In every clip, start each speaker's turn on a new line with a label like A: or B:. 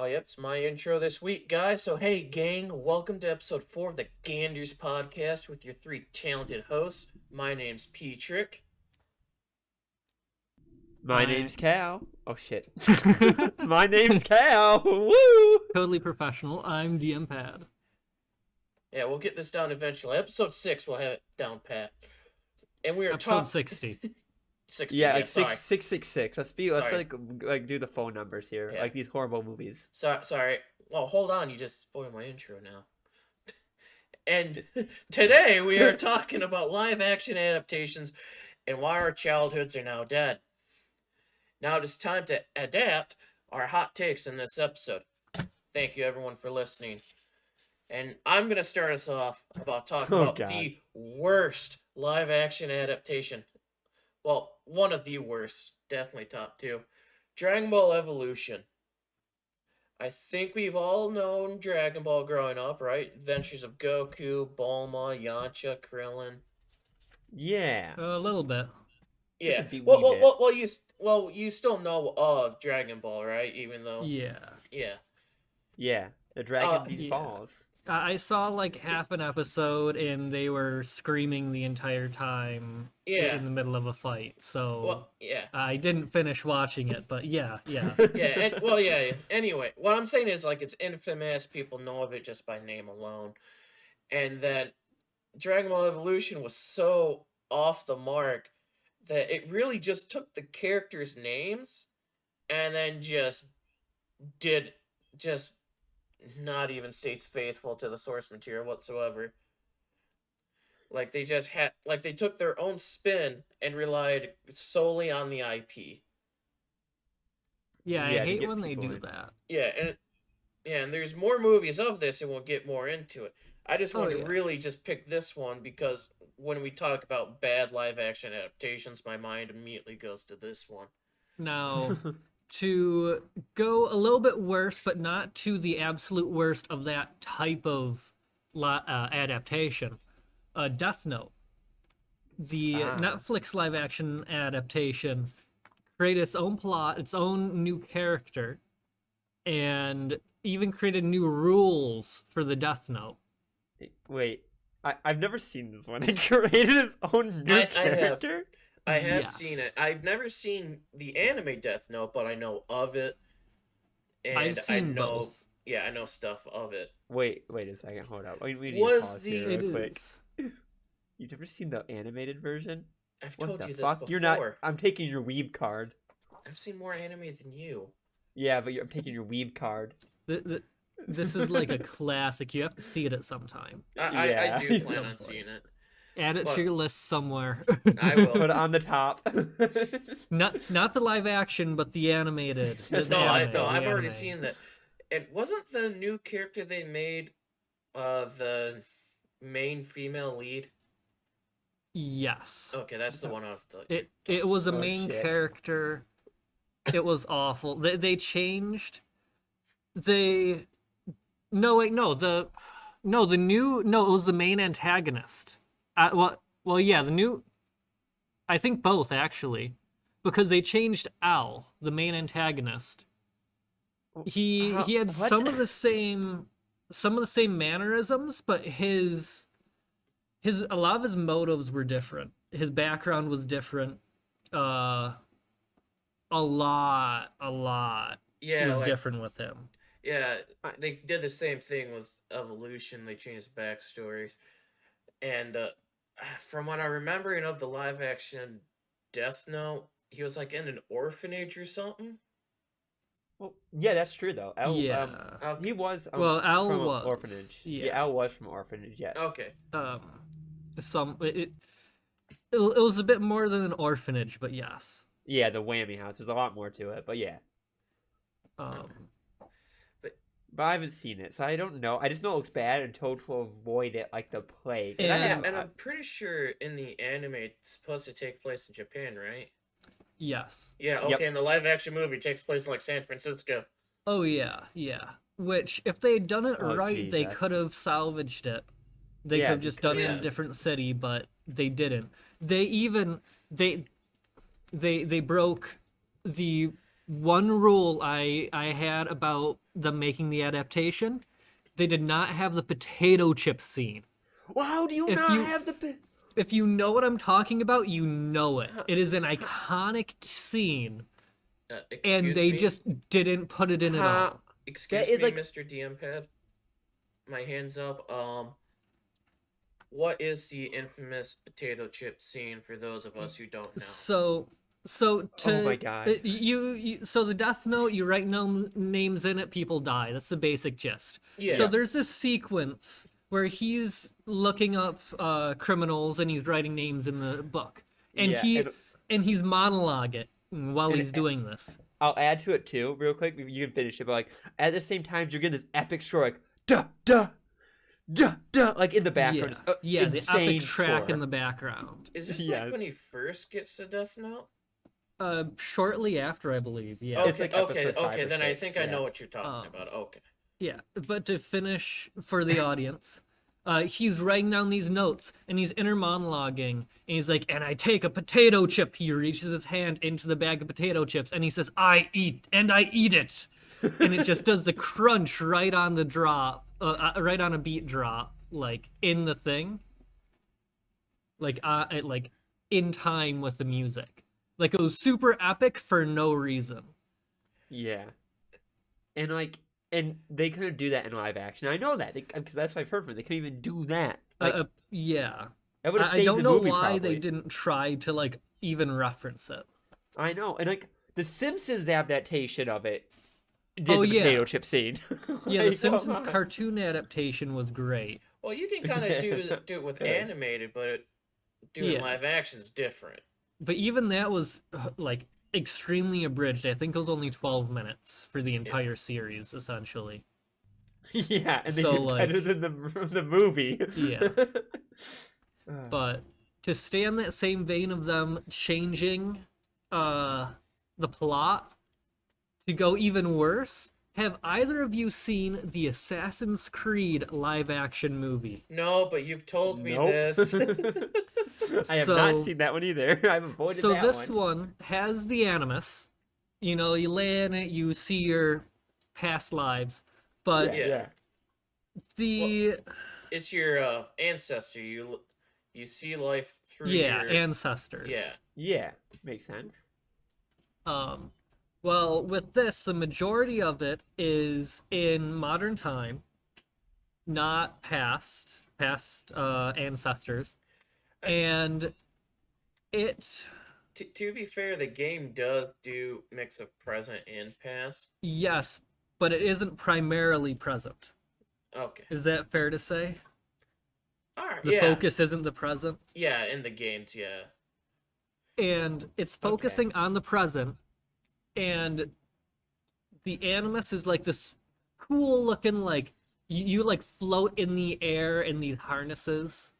A: Oh, yep, it's my intro this week, guys. So, hey, gang, welcome to episode 4 of the Ganders Podcast with your 3 talented hosts. My name's Ptrick.
B: My name's Cal. Oh, shit. My name's Cal. Woo!
C: Totally professional. I'm Dmpad.
A: Yeah, we'll get this down eventually. Episode 6, we'll have it down pat. And we are
C: Episode 60.
A: 60.
B: Yeah, like
A: sorry.
B: 666. Let's
A: Sorry.
B: like do the phone numbers here,
A: Yeah.
B: like these horrible movies.
A: Sorry. Well, hold on, you just spoiled my intro now. And today we are talking about live action adaptations and why our childhoods are now dead. Now it is time to adapt our hot takes in this episode. Thank you everyone for listening. And I'm going to start us off about talking about
B: God.
A: the worst live action adaptation. Well, one of the worst. Definitely top 2. Dragon Ball Evolution. I think we've all known Dragon Ball growing up, right? Adventures of Goku, Bulma, Yamcha, Krillin.
B: Yeah.
C: A little bit.
A: Yeah.
B: Just a wee bit.
A: You still know of Dragon Ball, right? Even though.
C: Yeah.
A: Yeah.
B: Yeah. The dragon beats
C: yeah.
B: balls.
C: I saw like half an episode and they were screaming the entire time
A: Yeah.
C: in the middle of a fight. So
A: Well, yeah.
C: I didn't finish watching it, but yeah.
A: Yeah. Yeah. Anyway, what I'm saying is like it's infamous. People know of it just by name alone, and then Dragon Ball Evolution was so off the mark that it really just took the characters' names and then just not even stays faithful to the source material whatsoever. Like they they took their own spin and relied solely on the IP.
C: Yeah, I
B: Yeah, to
C: hate
B: get
C: when they
B: people
C: do
B: in.
C: that.
A: And there's more movies of this, and we'll get more into it. I just wanted to
C: yeah.
A: really just pick this one because when we talk about bad live action adaptations, my mind immediately goes to this one.
C: Now, to go a little bit worse, but not to the absolute worst of that type of adaptation, Death Note. The Netflix live action adaptation created its own plot, its own new character, and even created new rules for the Death Note.
B: Wait. I've never seen this one. It created its own new character?
A: I have
C: Yes.
A: seen it. I've never seen the anime Death Note, but I know of it. And
C: I've seen
A: I know,
C: both.
A: Yeah, I know stuff of it.
B: Wait a second. Hold up. We need
A: Was
B: to pause
A: the-
B: here
C: It
B: real quick.
C: is.
B: You've never seen the animated version?
A: I've
B: What
A: told
B: the
A: you this
B: fuck?
A: before.
B: You're not. I'm taking your weeb card.
A: I've seen more anime than you.
B: Yeah, but I'm taking your weeb card.
C: This is like a classic. You have to see it at some time.
A: I
B: Yeah.
A: do
C: At
A: plan
C: some
A: on
C: point.
A: seeing it.
C: Add it
A: But-
C: to your list somewhere.
A: I will.
B: Put it on the top.
C: Not the live action, but the animated.
B: Yes,
C: the
A: I've
C: the
A: already
C: anime.
A: seen that. And wasn't the new character they made the main female lead?
C: Yes.
A: Okay, that's the one I was talking.
C: It was a
B: Oh,
C: main
B: shit.
C: character. It was awful. They changed. It was the main antagonist. Yeah, the new. I think both actually, because they changed Al, the main antagonist. He had
B: What?
C: some of the same mannerisms, but a lot of his motives were different. His background was different. A lot
A: Yeah,
C: was
A: like,
C: different with him.
A: yeah, they did the same thing with Evolution. They changed backstories, and from what I'm remembering of the live action Death Note, he was like in an orphanage or something.
B: Well, yeah, that's true though. L,
C: Yeah.
B: he was.
C: Well, Al
B: from an
C: was.
B: orphanage.
C: Yeah.
B: Al was from an orphanage. Yes.
A: Okay.
C: It was a bit more than an orphanage, but yes.
B: Yeah, the whammy house. There's a lot more to it, but yeah. But I haven't seen it, so I don't know. I just know it looks bad and told to avoid it like the plague. And I
C: And-
B: have,
A: And I'm pretty sure in the anime it's supposed to take place in Japan, right?
C: Yes.
A: Yeah, okay,
B: Yep.
A: and the live action movie takes place in like San Francisco.
C: Oh yeah. Which, if they had done it
B: Oh,
C: right, they
B: Jesus.
C: could have salvaged it. They
B: Yeah,
C: could have just done it in
A: yeah.
C: a different city, but they didn't. They broke the one rule I had about them making the adaptation, they did not have the potato chip scene.
B: Well, how do you
C: If
B: not
C: you-
B: have the?
C: If you know what I'm talking about, you know it.
B: Huh.
C: It is an iconic scene,
A: Excuse
C: and they
A: me?
C: just didn't put it in at
B: Huh.
C: all.
A: Excuse
B: is
A: me,
B: like-
A: Mr. Dmpad. My hands up. What is the infamous potato chip scene for those of us who don't know?
C: So to
B: Oh my God.
C: so the Death Note, you write names in it, people die. That's the basic gist.
A: Yeah.
C: So there's this sequence where he's looking up criminals and he's writing names in the book, and
B: Yeah,
C: he's monologuing while
B: and-
C: he's doing this.
B: I'll add to it too, real quick. You can finish it, but like at the same time, you're getting this epic score, like duh duh, duh duh, like in the background.
C: Yeah, the
B: insane
C: epic track
B: score.
C: in the background.
A: Is this like when he
B: Yes.
A: first gets to Death Note?
C: Shortly after, I believe. Yeah.
B: It's
A: Okay,
B: like
A: okay,
B: episode 5 or
A: then I
B: 6,
A: think I
B: yeah.
A: know what you're talking about. Okay.
C: Yeah, but to finish for the audience, he's writing down these notes and he's inner monologuing, and he's like, and I take a potato chip. He reaches his hand into the bag of potato chips and he says, I eat it. And it just does the crunch right on the drop, right on a beat drop, like in the thing, like in time with the music. Like it was super epic for no reason.
B: Yeah, and they couldn't do that in live action. I know that because that's what I've heard from. They couldn't even do that. Like
C: Yeah.
B: that would have
C: I
B: saved
C: don't
B: the
C: know
B: movie.
C: why they
B: probably.
C: didn't try to like even reference it.
B: I know, and like the Simpsons adaptation of it did
C: Oh,
B: the
C: yeah.
B: potato chip scene.
C: Yeah,
B: Like,
C: the Simpsons
B: come on.
C: cartoon adaptation was great.
A: Well, you can kind of do it with
B: Good.
A: animated, but doing
C: Yeah.
A: live action is different.
C: But even that was like extremely abridged. I think it was only 12 minutes for the entire series, essentially.
B: Yeah, and they
C: So,
B: did
C: like-
B: better than the movie.
C: Yeah.
B: Uh,
C: But to stay on that same vein of them changing the plot to go even worse, have either of you seen the Assassin's Creed live action movie?
A: No, but you've told me
B: Nope.
A: this.
B: I have not
C: So-
B: seen that one either. I've avoided
C: So
B: that
C: this
B: one.
C: one has the Animus. You know, you lay in it, you see your past lives, but
A: Yeah.
C: the
A: It's your ancestor. You see life through
C: yeah
A: your
C: ancestors.
B: Yeah, makes sense.
C: Well, with this, the majority of it is in modern time, not past ancestors, and it
A: To be fair, the game does do mix of present and past.
C: yes, but it isn't primarily present.
A: Okay.
C: Is that fair to say?
A: All right.
C: The
A: Yeah.
C: focus isn't the present.
A: Yeah, in the games, yeah.
C: And it's focusing on the present, and the Animus is like this cool looking, like you like float in the air in these harnesses,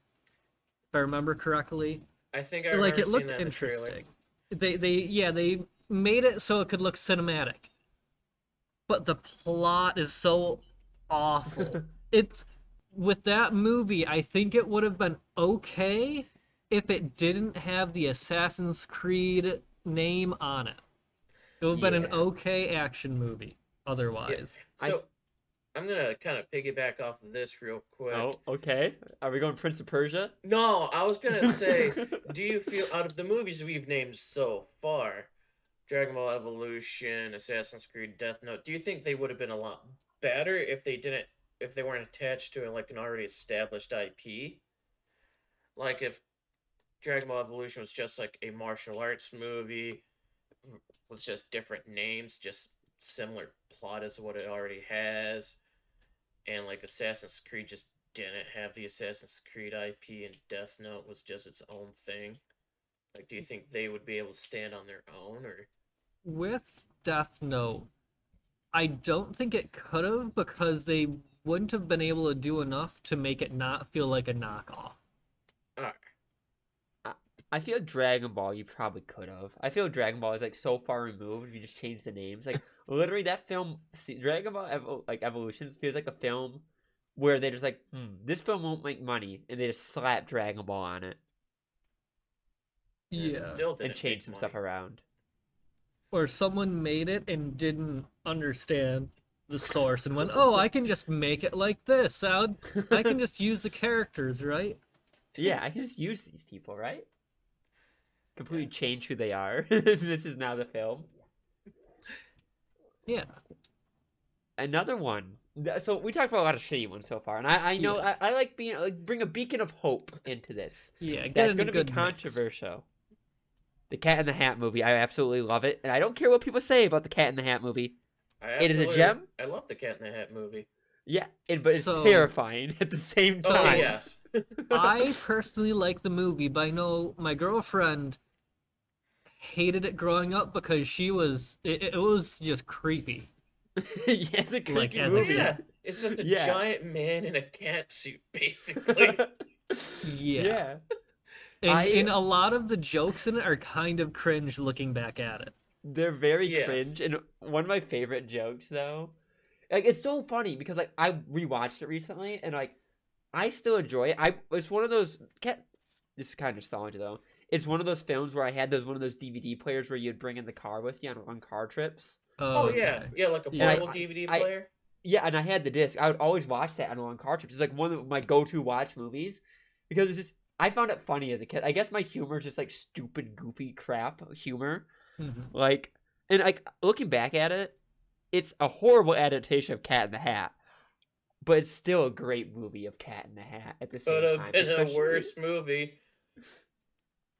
C: if I remember correctly.
A: I think I
C: Like
A: remember
C: it looked
A: seeing that in the trailer.
C: interesting. They made it so it could look cinematic, but the plot is so awful. It's with that movie, I think it would have been okay if it didn't have the Assassin's Creed name on it. It would have been an
B: Yeah.
C: okay action movie otherwise.
A: So I'm gonna kind of piggyback off of this real quick.
B: Oh, okay. Are we going Prince of Persia?
A: No, I was gonna say, do you feel out of the movies we've named so far, Dragon Ball Evolution, Assassin's Creed, Death Note, do you think they would have been a lot better if they weren't attached to like an already established IP? Like if Dragon Ball Evolution was just like a martial arts movie with just different names, just similar plot as what it already has, and like Assassin's Creed just didn't have the Assassin's Creed IP and Death Note was just its own thing. Like, do you think they would be able to stand on their own, or
C: With Death Note, I don't think it could have, because they wouldn't have been able to do enough to make it not feel like a knockoff.
A: Alright.
B: I feel Dragon Ball you probably could have. I feel Dragon Ball is like so far removed if you just change the names. Like literally that film, Dragon Ball Evolutions feels like a film where they're just like, this film won't make money, and they just slap Dragon Ball on it
A: And it
C: Yeah.
A: still didn't
B: and change
A: make
B: some
A: money.
B: stuff around.
C: or someone made it and didn't understand the source and went, "Oh, I can just make it like this. I can just use the characters, right?"
B: Yeah, I can just use these people, right? Completely change who they are. This is now the film.
C: Yeah.
B: Another one. So we talked about a lot of shitty ones so far, and I know
C: Yeah.
B: I like being bring a beacon of hope into this.
C: Yeah, get
B: That's
C: in
B: going
C: a
B: to be
C: good mix.
B: controversial. The Cat in the Hat movie, I absolutely love it, and I don't care what people say about the Cat in the Hat movie. It is a gem.
A: I love the Cat in the Hat movie.
B: Yeah, but it's
C: So-
B: terrifying at the same
A: Oh
B: time.
A: yes.
C: I personally like the movie, but I know my girlfriend hated it growing up because it was just creepy.
B: Yeah, it's a creepy
C: Like, as a
B: movie.
A: Yeah, it's just a
B: Yeah.
A: giant man in a cat suit, basically.
C: Yeah. And,
B: I-
C: and a lot of the jokes in it are kind of cringe looking back at it.
B: They're very
A: Yes.
B: cringe, and one of my favorite jokes though, like it's so funny because like I rewatched it recently, and like I still enjoy it. It's one of those this is kind of nostalgia though. It's one of those films where I had one of those DVD players where you'd bring in the car with you on car trips.
A: Oh
C: Okay.
A: yeah, like a
C: Yeah.
A: portable DVD player.
B: Yeah, and I had the disc. I would always watch that on long car trips. It's like one of my go-to watch movies because it's just I found it funny as a kid. I guess my humor is just like stupid, goofy crap humor.
C: Mhm.
B: Like, and like looking back at it, it's a horrible adaptation of Cat in the Hat, but it's still a great movie of Cat in the Hat at the same
A: Could
B: time.
A: have been a worse movie.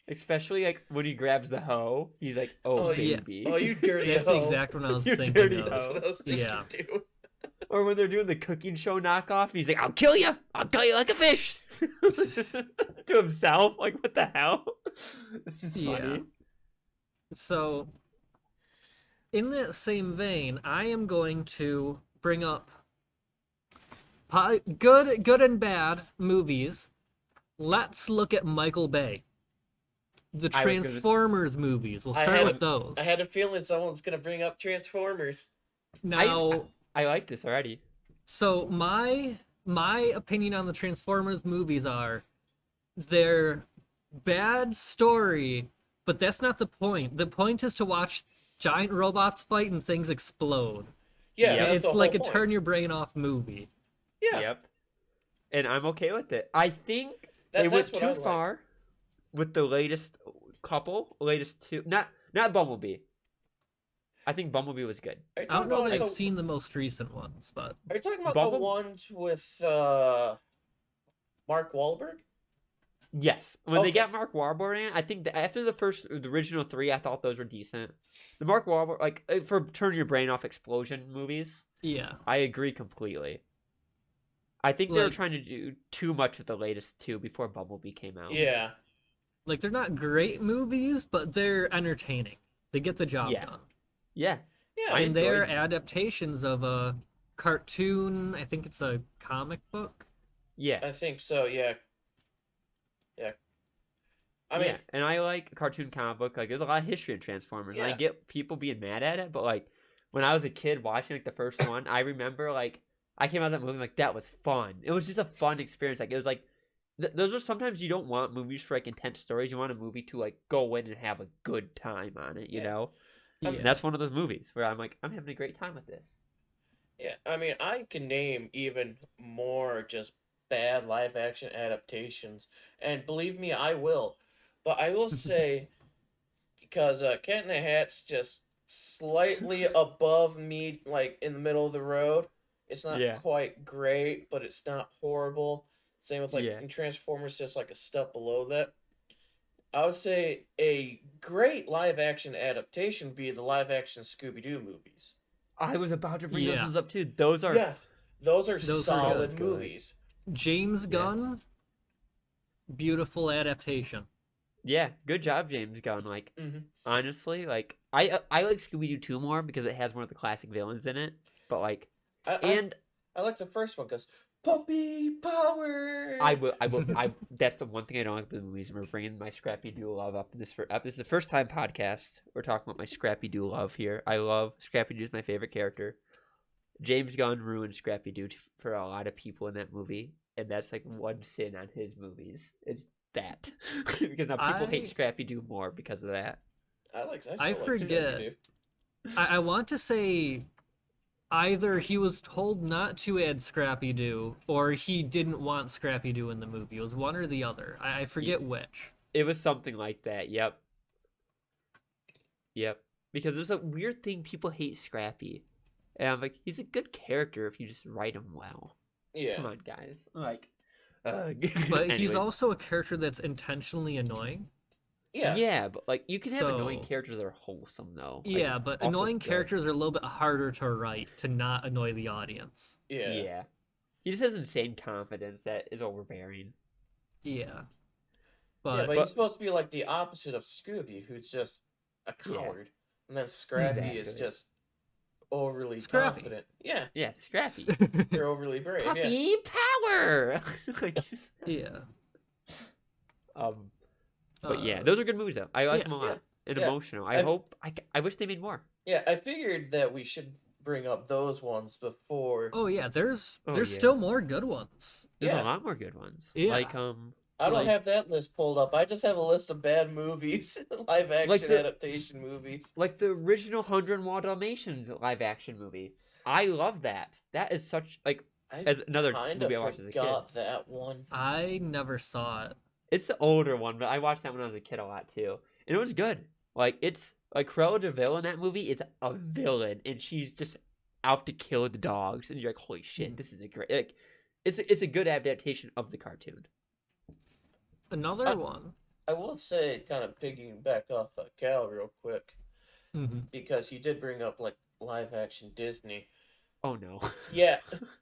B: Especially like when he grabs the hoe, he's like, "Oh,
A: Oh, yeah.
B: baby,"
A: Oh, you dirty
C: That's
A: hoe.
C: the exact one I was
B: You
C: thinking
B: dirty
C: of.
A: That's what I was thinking
C: Yeah.
A: too.
B: Or when they're doing the cooking show knockoff, and he's like, "I'll kill you! I'll kill you like a fish!" To himself, like what the hell? This is
C: Yeah.
B: funny.
C: So, in that same vein, I am going to bring up good and bad movies. Let's look at Michael Bay. The
B: I was gonna-
C: Transformers movies. We'll
A: I
C: start
A: had
C: with those.
A: I had a feeling someone's gonna bring up Transformers.
C: Now,
B: I like this already.
C: so my opinion on the Transformers movies are they're bad story, but that's not the point. The point is to watch giant robots fight and things explode.
A: Yeah,
B: Yeah.
A: that's
C: It's
A: the
C: like a
A: whole point.
C: turn your brain off movie.
A: Yeah,
B: Yep. And I'm okay with it. I think they went
A: that's what
B: too
A: I like.
B: far with the latest two. Not Bumblebee. I think Bumblebee was good.
A: Are you
C: I don't
A: talking
C: know
A: about
C: that
A: like
C: I've
A: the,
C: seen the most recent ones, but
A: Are you talking about
B: Bumble-
A: the ones with Mark Wahlberg?
B: Yes, when they
A: Okay.
B: got Mark Wahlberg in, I think after the original three, I thought those were decent. The Mark Wahlberg, like for turn your brain off explosion movies,
C: yeah.
B: I agree completely. I think they were
C: Like-
B: trying to do too much with the latest two before Bumblebee came out.
A: Yeah.
C: Like they're not great movies, but they're entertaining. They get the job
B: Yeah.
C: done.
B: Yeah.
A: Yeah.
B: I
C: And they're
B: enjoyed-
C: adaptations of a cartoon. I think it's a comic book.
B: Yeah.
A: I think so, yeah. Yeah. I mean,
B: yeah, and I like cartoon comic book. Like, there's a lot of history in Transformers. And I
A: Yeah.
B: get people being mad at it, but like, when I was a kid watching like the first one, I remember like I came out of that movie like that was fun. It was just a fun experience. Like, it was like those are sometimes you don't want movies for like intense stories. You want a movie to like go in and have a good time on it. You
A: Yeah.
B: know,
C: Yeah.
B: and that's one of those movies where I'm like, I'm having a great time with this.
A: yeah, I mean, I can name even more just bad live action adaptations, and believe me, I will. But I will say, because Cat in the Hat's just slightly above me, like in the middle of the road. It's not
B: Yeah.
A: quite great, but it's not horrible. Same with like
B: Yeah.
A: in Transformers, just like a step below that. I would say a great live action adaptation would be the live action Scooby Doo movies.
B: I was about to bring those
C: Yeah.
B: ones up too. Those are
A: Yes, those are
C: Those are
A: solid
B: good.
A: movies.
C: James Gunn, beautiful adaptation.
B: yeah, good job, James Gunn. Like,
A: hmm
B: honestly, like I like Scooby Doo 2 more because it has one of the classic villains in it. But like, and
A: I like the first one because puppy power.
B: that's the one thing I don't like about the movies. And we're bringing my Scrappy Doo love up in this. This is the first time podcast we're talking about my Scrappy Doo love here. I love Scrappy Doo is my favorite character. James Gunn ruined Scrappy Doo for a lot of people in that movie, and that's like one sin on his movies. It's that because now people hate
C: I-
B: Scrappy Doo more because of that.
A: I still
C: I
A: like
C: forget.
A: Scooby-Doo.
C: I want to say either he was told not to add Scrappy Doo or he didn't want Scrappy Doo in the movie. It was one or the other. I forget which.
B: It was something like that. Yep. Yep. Because there's a weird thing, people hate Scrappy. And I'm like, he's a good character if you just write him well.
A: Yeah.
B: Come on, guys. Like,
C: But
B: anyways.
C: he's also a character that's intentionally annoying.
A: Yeah.
B: Yeah, but like you can have annoying
C: So-
B: characters that are wholesome though. Like,
C: Yeah, but
B: also
C: annoying
B: good.
C: characters are a little bit harder to write to not annoy the audience.
A: Yeah.
B: Yeah. He just has insane confidence that is overbearing.
C: Yeah.
A: Yeah,
C: But,
A: but he's supposed to be like the opposite of Scooby, who's just a
B: Yeah.
A: coward. And then Scrappy is
B: Exactly.
A: just overly
C: Scrappy.
A: confident. Yeah,
B: Yeah, Scrappy.
A: they're overly brave. Yeah.
B: Puppy power. Like,
C: yeah.
B: but yeah, those are good movies though. I like
C: yeah,
B: them a lot. And
A: yeah.
B: emotional. I wish they made more.
A: Yeah, I figured that we should bring up those ones before.
C: Oh yeah, there's
B: yeah.
C: still more good ones.
B: There's
A: Yeah.
B: a lot more good ones.
C: Yeah.
B: Like
A: I don't
C: like-
A: have that list pulled up. I just have a list of bad movies, live action
B: Like the-
A: adaptation movies.
B: like the original 101 Dalmatians live action movie. I love that. That is such like as another
A: kind
B: movie
A: of
B: I watched as a kid.
A: forgot that one.
C: I never saw it.
B: It's the older one, but I watched that when I was a kid a lot too. And it was good. Like it's like Cruella DeVille in that movie is a villain and she's just out to kill the dogs and you're like, holy shit, this is a great like it's a good adaptation of the cartoon.
C: Another one.
A: I will say, kind of piggyback off Cal real quick,
C: hmm
A: because he did bring up like live action Disney.
B: Oh no.
A: Yeah.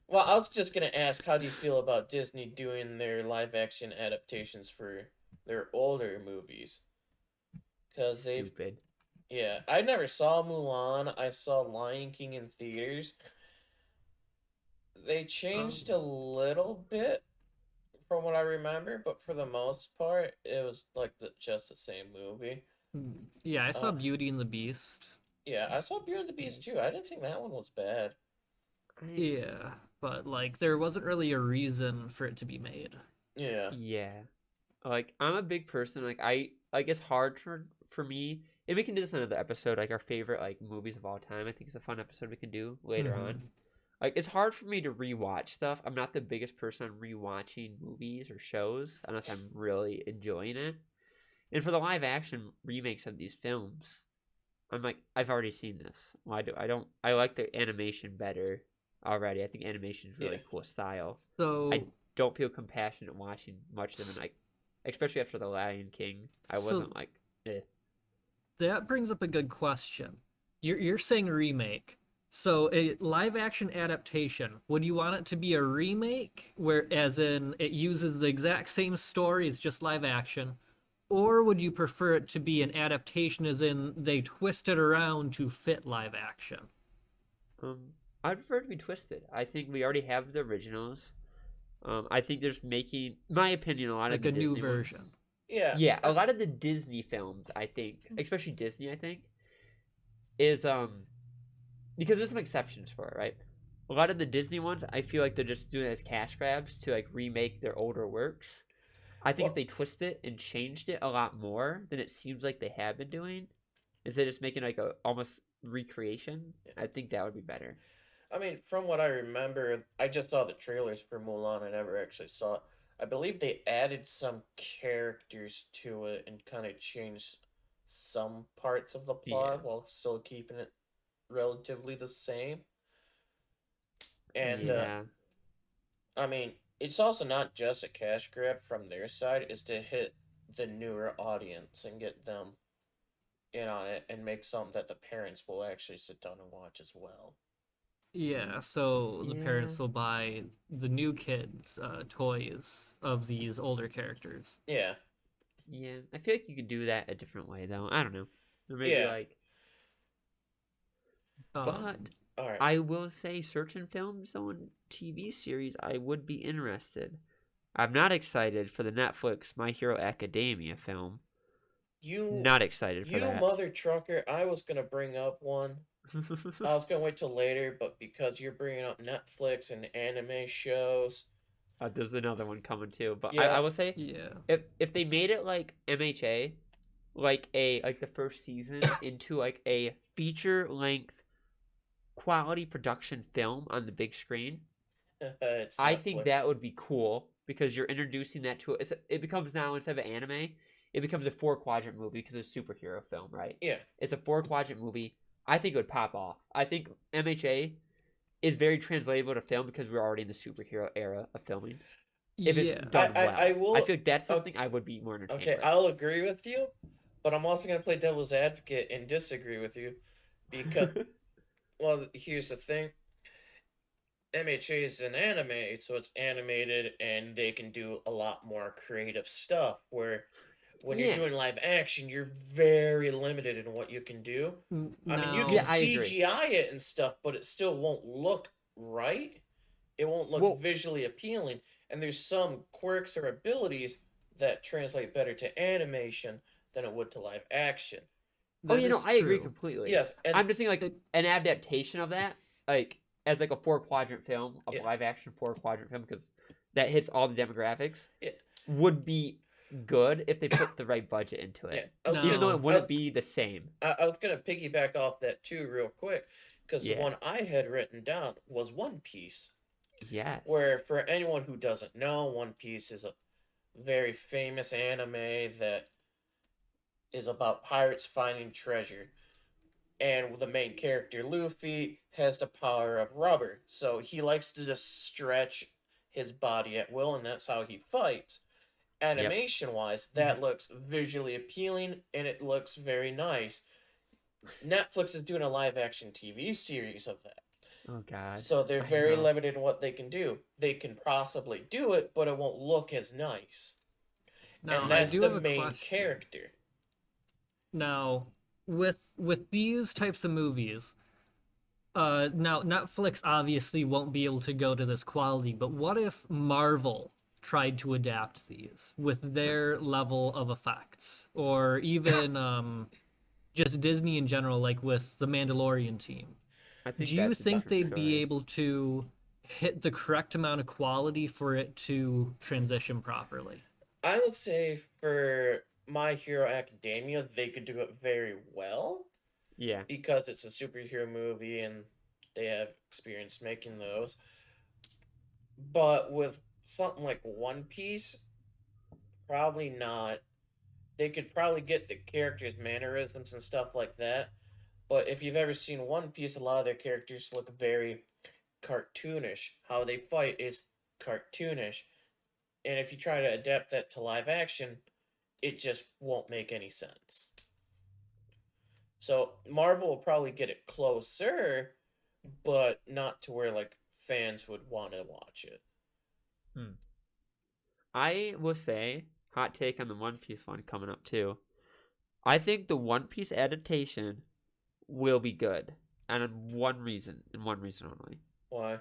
A: Well, I was just gonna ask, how do you feel about Disney doing their live action adaptations for their older movies? Because they've,
B: Stupid.
A: yeah, I never saw Mulan. I saw Lion King in theaters. They changed a little bit from what I remember, but for the most part, it was like just the same movie.
C: Yeah, I saw
A: Uh,
C: Beauty and the Beast.
A: Yeah, I saw Beauty and the Beast too. I didn't think that one was bad.
C: Yeah, but like there wasn't really a reason for it to be made.
A: Yeah.
B: Yeah. Like I'm a big person, like I like it's hard for me. And we can do this on another episode, like our favorite like movies of all time. I think it's a fun episode we can do later on.
C: Mhm.
B: Like it's hard for me to rewatch stuff. I'm not the biggest person on rewatching movies or shows unless I'm really enjoying it. And for the live action remakes of these films, I'm like, I've already seen this. Why do I don't I like the animation better already. I think animation is really
A: Yeah.
B: cool style.
C: So
B: I don't feel compassionate watching much of them, like especially after the Lion King. I
C: So-
B: wasn't like, eh.
C: that brings up a good question. You're saying remake. So a live action adaptation, would you want it to be a remake where as in it uses the exact same story, it's just live action? Or would you prefer it to be an adaptation as in they twist it around to fit live action?
B: I'd prefer it to be twisted. I think we already have the originals. I think there's making, my opinion, a lot
C: Like
B: of
C: a
B: the
C: new
B: Disney ones-
C: version.
A: Yeah.
B: Yeah, a lot of the Disney films, I think, especially Disney, I think, is because there's some exceptions for it, right? A lot of the Disney ones, I feel like they're just doing it as cash grabs to like remake their older works. I think
A: Well-
B: if they twist it and changed it a lot more than it seems like they have been doing, instead of just making like a almost recreation, I think that would be better.
A: I mean, from what I remember, I just saw the trailers for Mulan. I never actually saw it. I believe they added some characters to it and kind of changed some parts of the plot
B: Yeah.
A: while still keeping it relatively the same. And
B: yeah.
A: I mean, it's also not just a cash grab from their side, it's to hit the newer audience and get them in on it and make something that the parents will actually sit down and watch as well.
C: Yeah, so the parents
B: Yeah.
C: will buy the new kids toys of these older characters.
A: Yeah.
B: Yeah, I feel like you could do that a different way, though. I don't know. Or maybe
A: Yeah.
B: like,
C: Um,
B: but
A: All right.
B: I will say certain films on TV series I would be interested. I'm not excited for the Netflix My Hero Academia film.
A: You
B: Not excited for
A: You
B: that.
A: mother trucker, I was gonna bring up one. I was gonna wait till later, but because you're bringing up Netflix and anime shows,
B: There's another one coming too, but
A: Yeah.
B: I will say
C: yeah.
B: if they made it like MHA, like the first season into like a feature-length quality production film on the big screen,
A: It's
B: I think
A: Netflix.
B: that would be cool because you're introducing that to it. It becomes now, instead of an anime, it becomes a 4-quadrant movie because it's a superhero film, right?
A: Yeah.
B: It's a 4-quadrant movie. I think it would pop off. I think MHA is very translatable to film because we're already in the superhero era of filming. If it's done well,
A: I will.
B: I feel like that's something I would be more entertained
A: Okay,
B: with.
A: I'll agree with you, but I'm also gonna play devil's advocate and disagree with you, because well, here's the thing. MHA is an anime, so it's animated, and they can do a lot more creative stuff. Where when you're
B: Yeah.
A: doing live action, you're very limited in what you can do. I mean, you can
B: Yeah, I agree.
A: CGI it and stuff, but it still won't look right. It won't look
B: Well-
A: visually appealing, and there's some quirks or abilities that translate better to animation than it would to live action.
B: Oh, you know,
C: is
B: I agree
C: true.
B: completely.
A: Yes, and
B: I'm just thinking like an adaptation of that, like as like a 4-quadrant film, a
A: Yeah.
B: live action 4-quadrant film, because that hits all the demographics,
A: Yeah.
B: would be good if they put the right budget into
A: yeah,
B: it.
A: I was
B: Even though
A: gonna,
B: it wouldn't be the same.
A: I was gonna piggyback off that too, real quick, because
B: Yeah.
A: the one I had written down was One Piece.
B: Yes.
A: Where, for anyone who doesn't know, One Piece is a very famous anime that is about pirates finding treasure. And the main character, Luffy, has the power of rubber. So he likes to just stretch his body at will, and that's how he fights. Animation wise, that looks visually appealing and it looks very nice. Netflix is doing a live action TV series of that.
B: Oh God.
A: So they're
B: I
A: very
B: know.
A: limited in what they can do. They can possibly do it, but it won't look as nice.
C: Now,
A: And that's
C: I do
A: the
C: have a
A: main
C: question.
A: character.
C: Now, with these types of movies, now Netflix obviously won't be able to go to this quality, but what if Marvel tried to adapt these with their level of effects, or even just Disney in general, like with the Mandalorian team?
B: I think
C: Do you
B: that's a
C: think
B: different
C: they'd be
B: story.
C: able to hit the correct amount of quality for it to transition properly?
A: I would say for My Hero Academia, they could do it very well
B: Yeah.
A: because it's a superhero movie and they have experience making those. But with something like One Piece, probably not. They could probably get the characters' mannerisms and stuff like that. But if you've ever seen One Piece, a lot of their characters look very cartoonish. How they fight is cartoonish. And if you try to adapt that to live action, it just won't make any sense. So Marvel will probably get it closer, but not to where like fans would want to watch it.
B: I will say, hot take on the One Piece one coming up too. I think the One Piece adaptation will be good, and one reason, and one reason only.
A: Why?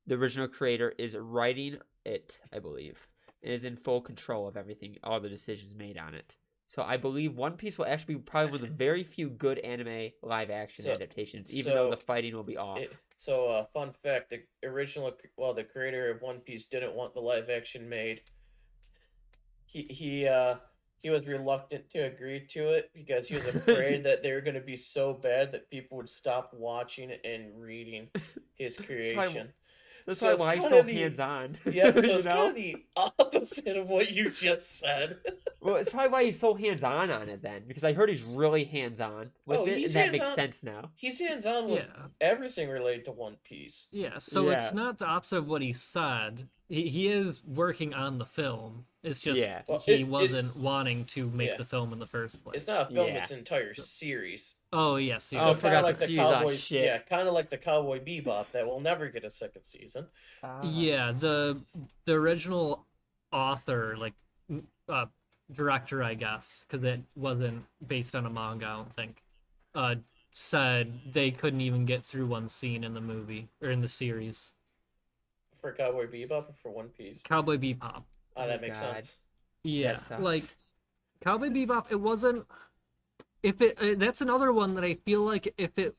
B: The original creator is writing it, I believe, and is in full control of everything, all the decisions made on it. So I believe One Piece will actually be probably one of the very few good anime live action
A: So-
B: adaptations, even though
A: so
B: the fighting will be off.
A: Fun fact: the creator of One Piece didn't want the live action made. He was reluctant to agree to it because he was afraid that they were going to be so bad that people would stop watching and reading his creation.
B: That's
A: so
B: why
A: it's
B: he's
A: kinda
B: so
A: the-
B: hands-on.
A: Yeah, so
B: you
A: it's
B: know?
A: kind of the opposite of what you just said.
B: Well, it's probably why he's so hands-on on it then, because I heard he's really hands-on with
A: Oh,
B: it,
A: he's
B: and that makes
A: hands-on.
B: sense now.
A: He's hands on with
C: Yeah.
A: everything related to One Piece.
C: Yeah, so it's
B: Yeah.
C: not the opposite of what he said. He is working on the film. It's just
B: Yeah.
A: Well,
C: he
A: it's-
C: wasn't wanting to make
A: Yeah.
C: the film in the first place.
A: It's not a film;
B: Yeah.
A: it's an entire series.
C: Oh yes,
B: Oh, I
A: So
C: yes.
B: forgot
A: kinda
B: the
A: like the
B: series. Ah,
A: Cowboy,
B: shit.
A: yeah, kind of like the Cowboy Bebop that will never get a second season.
C: Yeah, the original author, like director, I guess, because it wasn't based on a manga, I don't think, said they couldn't even get through one scene in the movie or in the series.
A: For Cowboy Bebop or for One Piece?
C: Cowboy Bebop.
A: Oh, that
B: Oh,
A: makes
B: God.
A: sense.
C: Yeah,
B: sucks.
C: like Cowboy Bebop. It wasn't. If it, that's another one that I feel like if it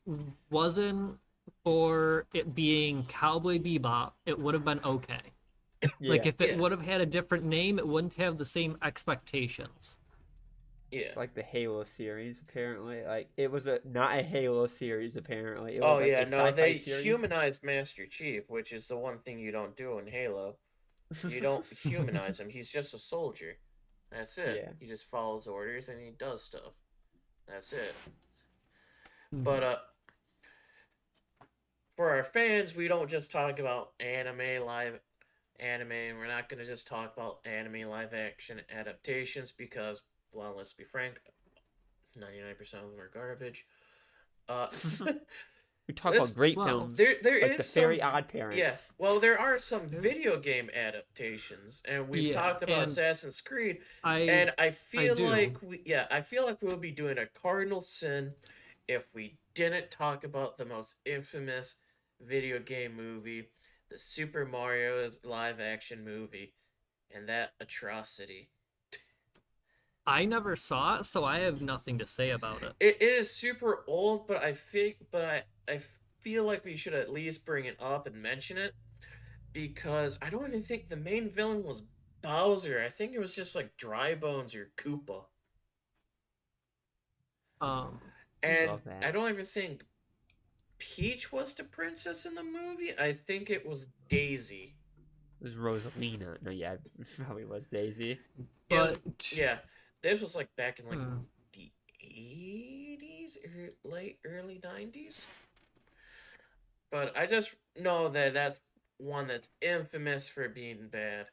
C: wasn't for it being Cowboy Bebop, it would have been okay. Like if it
A: Yeah.
C: would have had a different name, it wouldn't have the same expectations.
A: Yeah.
B: It's like the Halo series, apparently. Like, it was not a Halo series, apparently. It was
A: Oh
B: like
A: yeah,
B: a
A: no,
B: sci-fi
A: they
B: series.
A: humanized Master Chief, which is the one thing you don't do in Halo. You don't humanize him. He's just a soldier. That's it.
B: Yeah.
A: He just follows orders and he does stuff. That's it.
C: Mhm.
A: But for our fans, we don't just talk about live anime, and we're not gonna just talk about anime live action adaptations because, well, let's be frank, 99% of them are garbage. Uh,
B: We talk
A: This-
B: about great
C: well,
B: films.
A: there
B: like
A: is
B: The
A: some
B: Very Odd Parents.
A: yeah. Well, there are some video game adaptations, and we've
C: Yeah,
A: talked about
C: and
A: Assassin's Creed,
C: I
A: and I feel
C: do.
A: like I feel like we'll be doing a cardinal sin if we didn't talk about the most infamous video game movie, the Super Mario's live action movie, and that atrocity.
C: I never saw it, so I have nothing to say about it.
A: It is super old, but I feel like we should at least bring it up and mention it because I don't even think the main villain was Bowser. I think it was just like Dry Bones or Koopa. And
B: Love that.
A: I don't even think Peach was the princess in the movie. I think it was Daisy.
B: It was Rosalina. No, yeah, it probably was Daisy.
C: But
A: Yeah, this was like back in like
C: Hmm.
A: the 80s or late early 90s. But I just know that that's one that's infamous for being bad.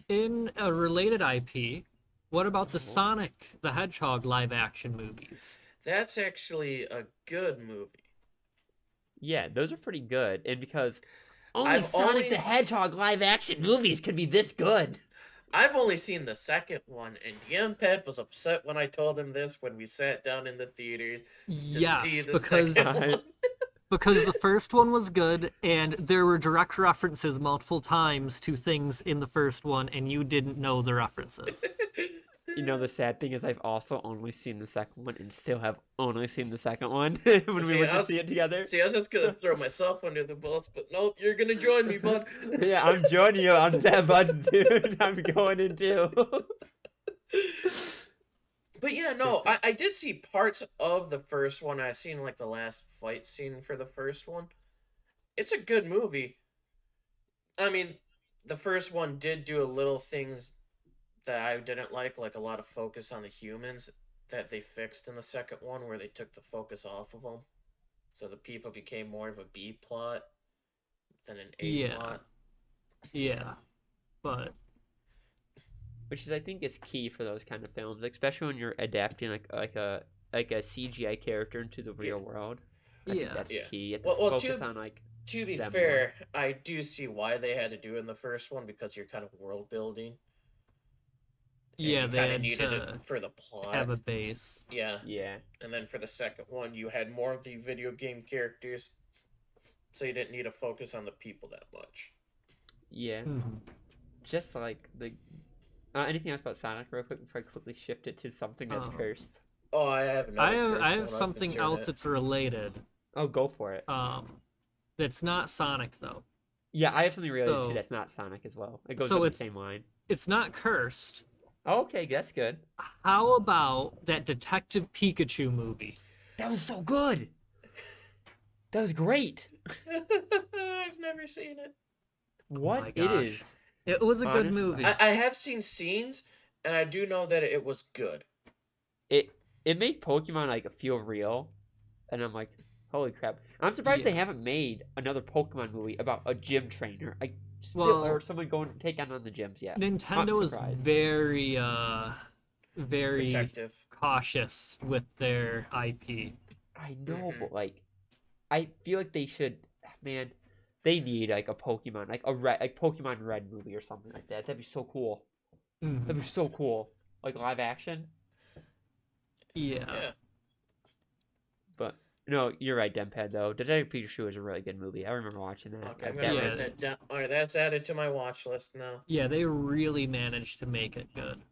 C: in a related IP, what about the Sonic the Hedgehog live action movies?
A: That's actually a good movie.
B: Yeah, those are pretty good. And because only
A: I've
B: Sonic
A: only-
B: the Hedgehog live action movies could be this good.
A: I've only seen the second one, and Dmpad was upset when I told him this when we sat down in the theater to see
C: Yes,
A: the
C: because
A: second one.
C: because the first one was good, and there were direct references multiple times to things in the first one, and you didn't know the references.
B: You know, the sad thing is I've also only seen the second one and still have only seen the second one when
A: See,
B: we went
A: I
B: to
A: was-
B: see it together.
A: See, I was just gonna throw myself under the bus, but nope, you're gonna join me, bud.
B: Yeah, I'm joining you on that bus, dude. I'm going in too.
A: But yeah, no, I did see parts of the first one. I seen like the last fight scene for the first one. It's a good movie. I mean, the first one did do a little things that I didn't like a lot of focus on the humans that they fixed in the second one, where they took the focus off of them, so the people became more of a B plot than an A
C: Yeah.
A: plot.
C: Yeah, but
B: Which is, I think, is key for those kind of films, like, especially when you're adapting like a CGI character into the real world. I think
C: yeah,
B: that's
A: Yeah.
B: key. You have to
A: Well,
B: focus
A: to-
B: on like
A: To be
B: them
A: fair, I do see why they had to do it in the first one because you're kind of world building. and
C: yeah,
A: you
C: they
A: kinda
C: had
A: needed
C: to
A: it for the plot.
C: have a base.
A: Yeah,
B: yeah.
A: and then for the second one, you had more of the video game characters, so you didn't need to focus on the people that much.
B: Yeah,
C: Mhm.
B: just like the anything else about Sonic real quick before I quickly shift it to something that's
C: Oh.
B: cursed.
A: Oh, I have another.
C: I
A: cursed one.
C: have
A: I've
C: something
A: inserted
C: else
A: it.
C: that's related.
B: Oh, go for it.
C: That's not Sonic though.
B: Yeah, I have something related
C: so-
B: to that's not Sonic as well. It goes
C: so
B: on the
C: it's-
B: same line.
C: It's not cursed.
B: Oh, okay, that's good.
C: How about that Detective Pikachu movie?
B: That was so good. That was great.
A: I've never seen it.
B: What
C: my
B: it
C: gosh.
B: is.
C: It was a good
B: Honestly,
C: movie.
A: I have seen scenes, and I do know that it was good.
B: It made Pokemon like feel real, and I'm like, holy crap! I'm surprised they
C: Yeah.
B: haven't made another Pokemon movie about a gym trainer. Like still, or
C: Well-
B: someone going to take on the gyms. Yeah,
C: Nintendo is
B: surprised.
C: very
A: Protective.
C: cautious with their IP.
B: I know,
A: Mhm.
B: but like, I feel like they should. Man, they need like a Pokemon, like Pokemon Red movie or something like that. That'd be so cool.
C: Mhm.
B: That'd be so cool. Like live action.
C: Yeah.
A: Yeah.
B: But no, you're right, Dmpad. Though Detective Pikachu is a really good movie. I remember watching that.
A: Okay, I'm
B: That
A: gonna
C: Yeah.
A: write
B: was-
A: that down. All right, that's added to my watch list now.
C: Yeah, they really managed to make it good.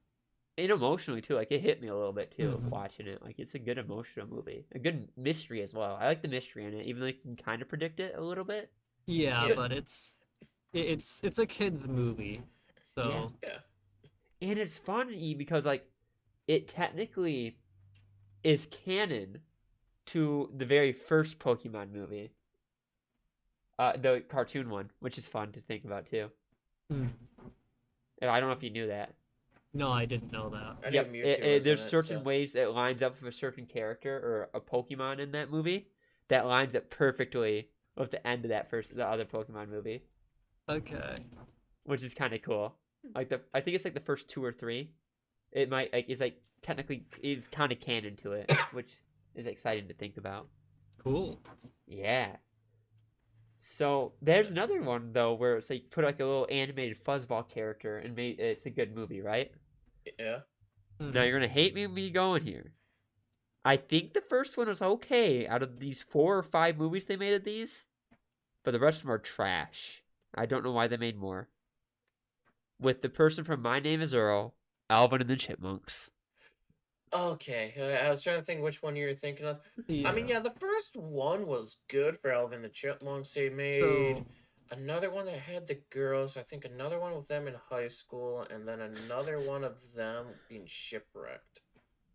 B: and emotionally too. Like it hit me a little bit too
C: Mhm.
B: watching it. Like it's a good emotional movie, a good mystery as well. I like the mystery in it, even though you can kind of predict it a little bit.
C: Yeah,
A: Yeah.
C: but it's a kids movie. So
A: Yeah.
B: And it's funny because like it technically is canon to the very first Pokemon movie. The cartoon one, which is fun to think about too.
C: Hmm.
B: I don't know if you knew that.
C: No, I didn't know that.
A: I knew
B: Yep,
A: Mewtwo was
B: there's
A: in it,
B: certain
A: so.
B: ways it lines up with a certain character or a Pokemon in that movie that lines up perfectly with the end of the other Pokemon movie,
C: Okay.
B: which is kind of cool. Like I think it's like the first 2 or 3. It might is like technically is kind of canon to it, which is exciting to think about.
C: Cool.
B: Yeah. So there's another one though where it's like put like a little animated fuzzball character and made it's a good movie, right?
A: Yeah.
B: Now you're gonna hate me going here. I think the first one was okay out of these 4 or 5 movies they made of these, but the rest of them are trash. I don't know why they made more. With the person from My Name Is Earl, Alvin and the Chipmunks.
A: Okay, I was trying to think which one you were thinking of.
C: Yeah.
A: I mean, yeah, the first one was good for Alvin the Chipmunks. They made
C: So,
A: another one that had the girls. I think another one with them in high school, and then another one of them being shipwrecked.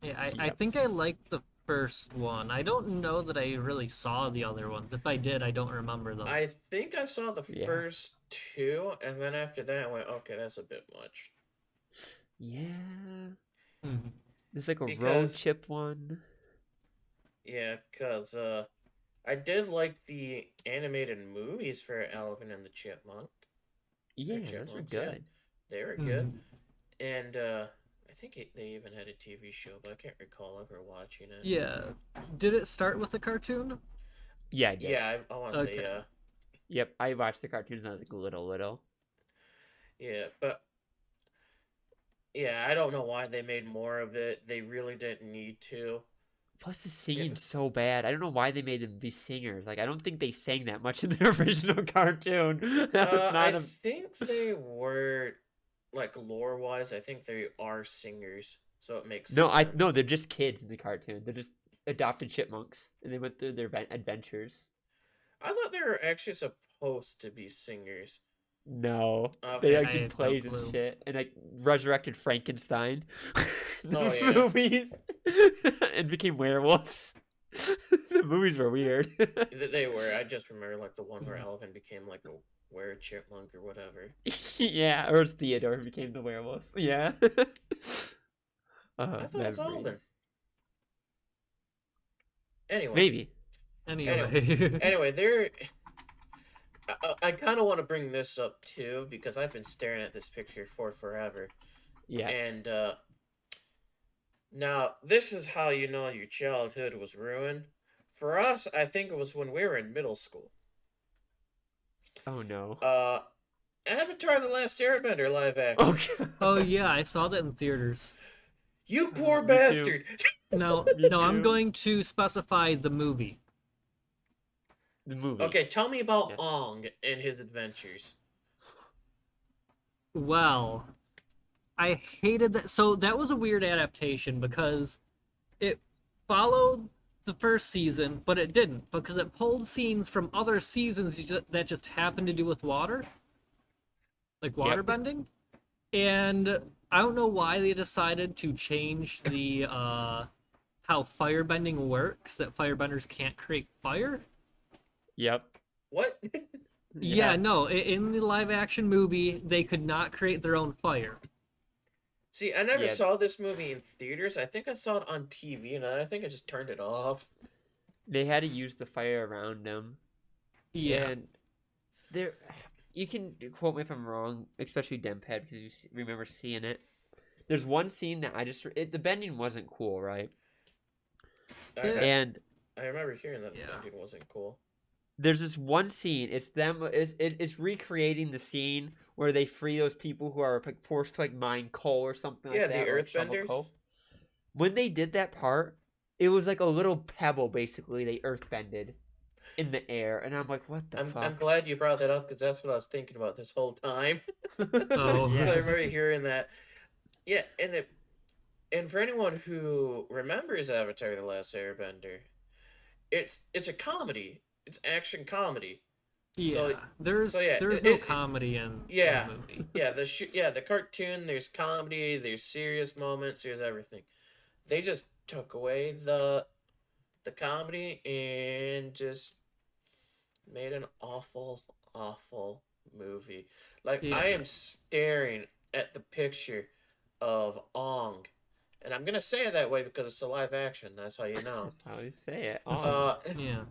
C: yeah, I
B: Yep.
C: think I liked the first one. I don't know that I really saw the other ones. If I did, I don't remember them.
A: I think I saw the
B: Yeah.
A: first 2, and then after that, I went, okay, that's a bit much.
B: Yeah.
C: Mhm.
B: There's like a road
A: Because-
B: chip one.
A: Yeah, because I did like the animated movies for Alvin and the Chipmunk.
B: Yeah, those are
A: Chipmunks, yeah.
B: good.
A: They were good.
C: Mhm.
A: And I think they even had a TV show, but I can't recall ever watching it.
C: Yeah. Did it start with a cartoon?
B: Yeah, I did.
A: Yeah, I want to say
C: Okay.
A: yeah.
B: Yep, I watched the cartoons when I was like little.
A: Yeah, but yeah, I don't know why they made more of it. They really didn't need to.
B: Plus the singing's so bad. I don't know why they made them be singers. Like I don't think they sang that much in the original cartoon. That was
A: I
B: not a
A: think they were like lore wise. I think they are singers, so it makes
B: no.
A: sense.
B: They're just kids in the cartoon. They're just adopted chipmunks, and they went through their adventures.
A: I thought they were actually supposed to be singers.
B: No,
A: Okay.
B: they
C: I
B: like did
C: had no
B: plays and
C: clue.
B: shit, and like resurrected Frankenstein. The
A: Oh, yeah.
B: movies and became werewolves. The movies were weird.
A: They were. I just remember like the one where Alvin became like a were chipmunk or whatever.
B: Yeah, or it's Theodore who became the werewolf. Yeah.
A: I thought it was Alvin.
B: memories.
A: Anyway.
B: Maybe.
C: Anyway.
A: Anyway, there. I kind of want to bring this up too because I've been staring at this picture for forever.
B: Yes.
A: And now this is how you know your childhood was ruined. For us, I think it was when we were in middle school.
B: Oh no.
A: Avatar: The Last Airbender live action.
B: Okay.
C: Oh yeah, I saw that in theaters.
A: You poor
B: Me too.
A: bastard.
C: No,
B: Me
C: no, I'm
B: too.
C: going to specify the movie.
B: The movie.
A: Okay, tell me about
B: Yes.
A: Ong and his adventures.
C: Well, I hated that. So that was a weird adaptation because it followed the first season, but it didn't because it pulled scenes from other seasons that just happened to do with water, like water
B: Yep.
C: bending. And I don't know why they decided to change the how firebending works. That firebenders can't create fire.
B: Yep.
A: What?
C: Yeah,
B: Yes.
C: no. In the live action movie, they could not create their own fire.
A: See, I never
B: Yeah.
A: saw this movie in theaters. I think I saw it on TV, and I think I just turned it off.
B: They had to use the fire around them.
C: Yeah.
B: And there, you can quote me if I'm wrong, especially Dmpad because you remember seeing it. There's one scene that the bending wasn't cool, right?
A: I,
B: And
A: I remember hearing that the
C: Yeah.
A: ending wasn't cool.
B: there's this one scene. It's them. It's recreating the scene where they free those people who are like forced to like mine coal or something
A: Yeah,
B: like
A: the
B: that. or, like, shovel
A: earthbenders.
B: coal. When they did that part, it was like a little pebble. Basically, they earthbended in the air, and I'm like, what the
A: I'm
B: fuck?
A: glad you brought that up because that's what I was thinking about this whole time.
C: Oh.
A: So I
B: yeah.
A: remember hearing that. Yeah, and for anyone who remembers Avatar: The Last Airbender, it's a comedy. It's action comedy.
C: Yeah. There's
A: so yeah,
C: there's
A: it-
C: no
A: it-
C: comedy in
A: Yeah.
C: the movie.
A: Yeah, the cartoon. There's comedy. There's serious moments. There's everything. they just took away the comedy and just made an awful, awful movie. Like, I
C: Yeah.
A: am staring at the picture of Ong, and I'm gonna say it that way because it's a live action. That's how you know.
B: That's how you say it. Oh,
A: Uh,
C: Yeah.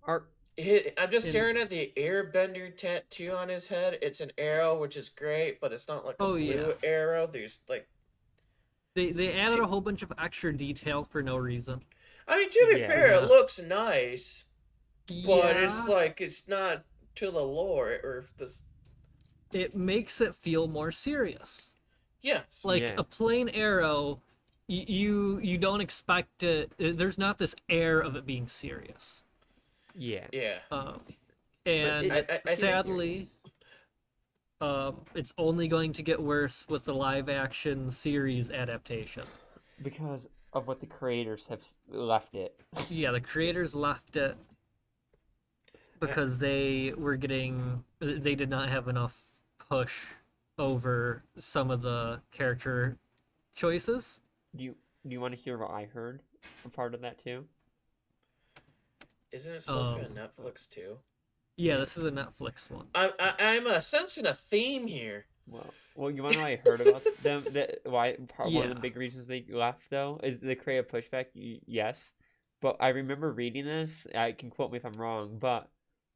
B: Art.
A: I'm just
C: In-
A: staring at the airbender tattoo on his head. It's an arrow, which is great, but it's not like a
C: Oh,
A: blue
C: yeah.
A: arrow. There's like,
C: They added a whole bunch of extra detail for no reason.
A: I mean, to be
B: Yeah.
A: fair, it
C: Yeah.
A: looks nice, but it's
C: Yeah.
A: like it's not to the lore or if this.
C: It makes it feel more serious.
A: Yes.
C: Like
B: Yeah.
C: a plain arrow, you don't expect it. There's not this air of it being serious.
B: Yeah.
A: Yeah.
C: And
A: I think-
C: sadly, it's only going to get worse with the live action series adaptation.
B: Because of what the creators have left it.
C: Yeah, the creators left it because they did not have enough push over some of the character choices.
B: Do you want to hear what I heard? A part of that too.
A: Isn't it supposed to be on Netflix too?
C: Yeah, this is a Netflix one.
A: I'm sensing a theme here.
B: Well, you want to know what I heard about them? One of
C: Yeah.
B: the big reasons they left though is the creative pushback. Yes, but I remember reading this. I can quote me if I'm wrong, but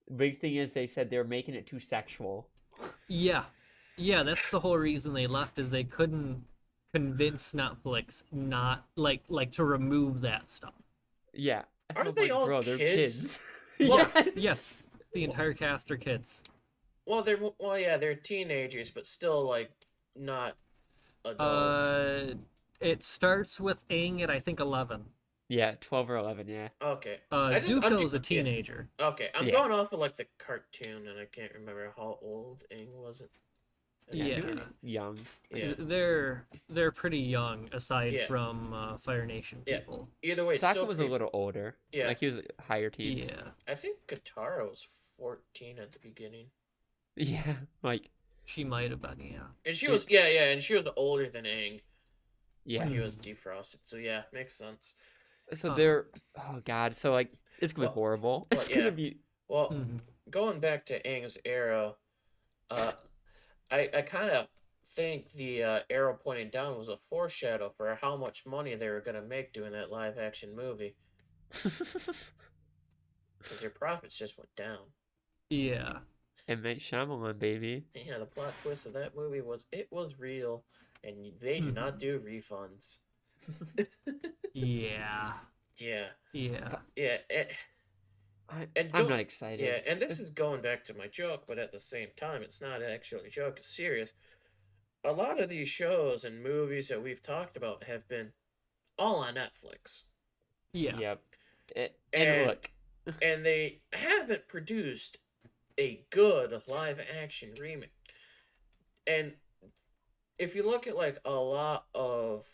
B: the big thing is they said they were making it too sexual.
C: Yeah, that's the whole reason they left is they couldn't convince Netflix not like to remove that stuff.
B: Yeah.
A: Aren't
B: I'm
A: they
B: like,
A: all
B: bro, they're
A: kids?
B: kids.
A: Well,
C: Yes, the entire cast are kids.
A: Well, they're teenagers, but still like not adults.
C: It starts with Aang at I think 11.
B: Yeah, 12 or 11. Yeah.
A: Okay. I'm
C: Zuko's a
A: yeah.
C: teenager.
A: Okay, I'm
B: Yeah.
A: going off of like the cartoon, and I can't remember how old Aang was.
B: Yeah.
C: Yeah.
B: He was young.
A: Yeah.
C: They're pretty young aside
A: Yeah.
C: from Fire Nation
A: Yeah.
C: people.
A: Either way, it's
B: Sokka
A: still
B: was a little older.
A: Yeah.
B: Like he was higher teens.
C: Yeah,
A: I think Katara was 14 at the beginning,
B: Yeah. Like,
C: she might have been. Yeah.
A: and she was
B: It's-
A: and she was older than Aang
B: yeah.
A: when he was defrosted. So yeah, makes sense.
B: So
C: Huh.
B: they're, oh God. So like, it's gonna be
A: Well-
B: horrible.
A: well,
B: It's
A: yeah.
B: gonna be.
A: Well,
C: Mhm.
A: going back to Aang's arrow, I kind of think the arrow pointing down was a foreshadow for how much money they were gonna make doing that live action movie, because their profits just went down.
C: Yeah.
B: M. Night Shyamalan, baby.
A: Yeah, the plot twist of that movie was it was real, and they do not do refunds.
C: Yeah.
A: Yeah,
C: Yeah.
A: yeah, And
B: I'm
A: go-
B: not excited.
A: yeah. And this is going back to my joke, but at the same time, it's not actually a joke. It's serious. A lot of these shows and movies that we've talked about have been all on Netflix,
C: Yeah.
B: Yep. And
A: And-
B: look,
A: and they haven't produced a good live action remake. And if you look at like a lot of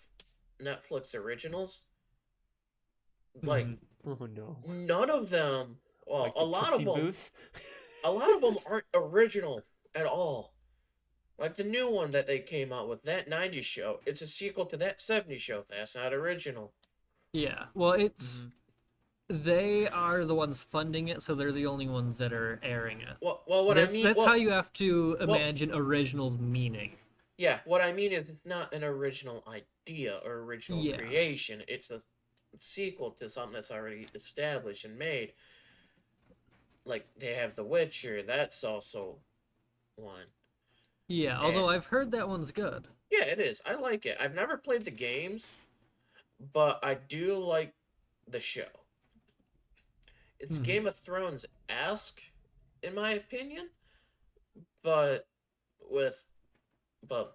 A: Netflix originals, like
C: Mhm.
B: oh no.
A: none of them, well,
B: Like
A: a
B: the
A: lot of
B: Pussy
A: them,
B: Booth?
A: a lot of them aren't original at all. Like the new one that they came out with, that 90s show, it's a sequel to that 70s show. That's not original.
C: Yeah. Well, it's
B: Mhm.
C: they are the ones funding it, so they're the only ones that are airing it.
A: Well, what
C: that's
A: I mean,
C: that's
A: well,
C: how you have to imagine originals meaning.
A: yeah, what I mean is it's not an original idea or original
C: Yeah.
A: creation. It's a sequel to something that's already established and made. Like they have The Witcher, that's also one.
C: Yeah. Although I've heard that one's good.
A: Yeah, it is. I like it. I've never played the games, but I do like the show. It's
C: Mhm.
A: Game of Thrones-esque, in my opinion, but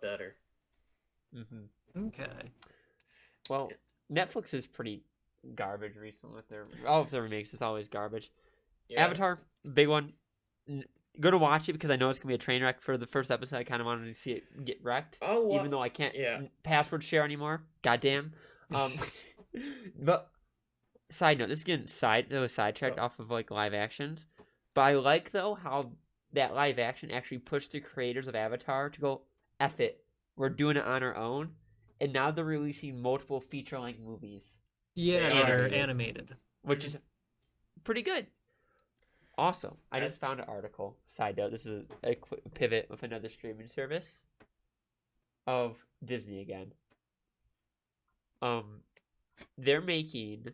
A: better.
B: Mhm.
C: Okay.
B: Well, Netflix is pretty garbage recently with their all of their remakes is always garbage.
A: Yeah.
B: Avatar, big one. Go to watch it because I know it's gonna be a train wreck for the first episode. I kind of wanted to see it get wrecked,
A: Oh,
B: even though I can't
A: yeah.
B: password share anymore. Goddamn. But side note, this is getting sidetracked
A: So-
B: off of like live actions. But I like though how that live action actually pushed the creators of Avatar to go F it. We're doing it on our own. and now they're releasing multiple feature-length movies,
C: Yeah, that are
B: Animated.
C: animated.
B: which is pretty good. Also, I just found an article. Side note: this is a quick pivot with another streaming service of Disney again. They're making.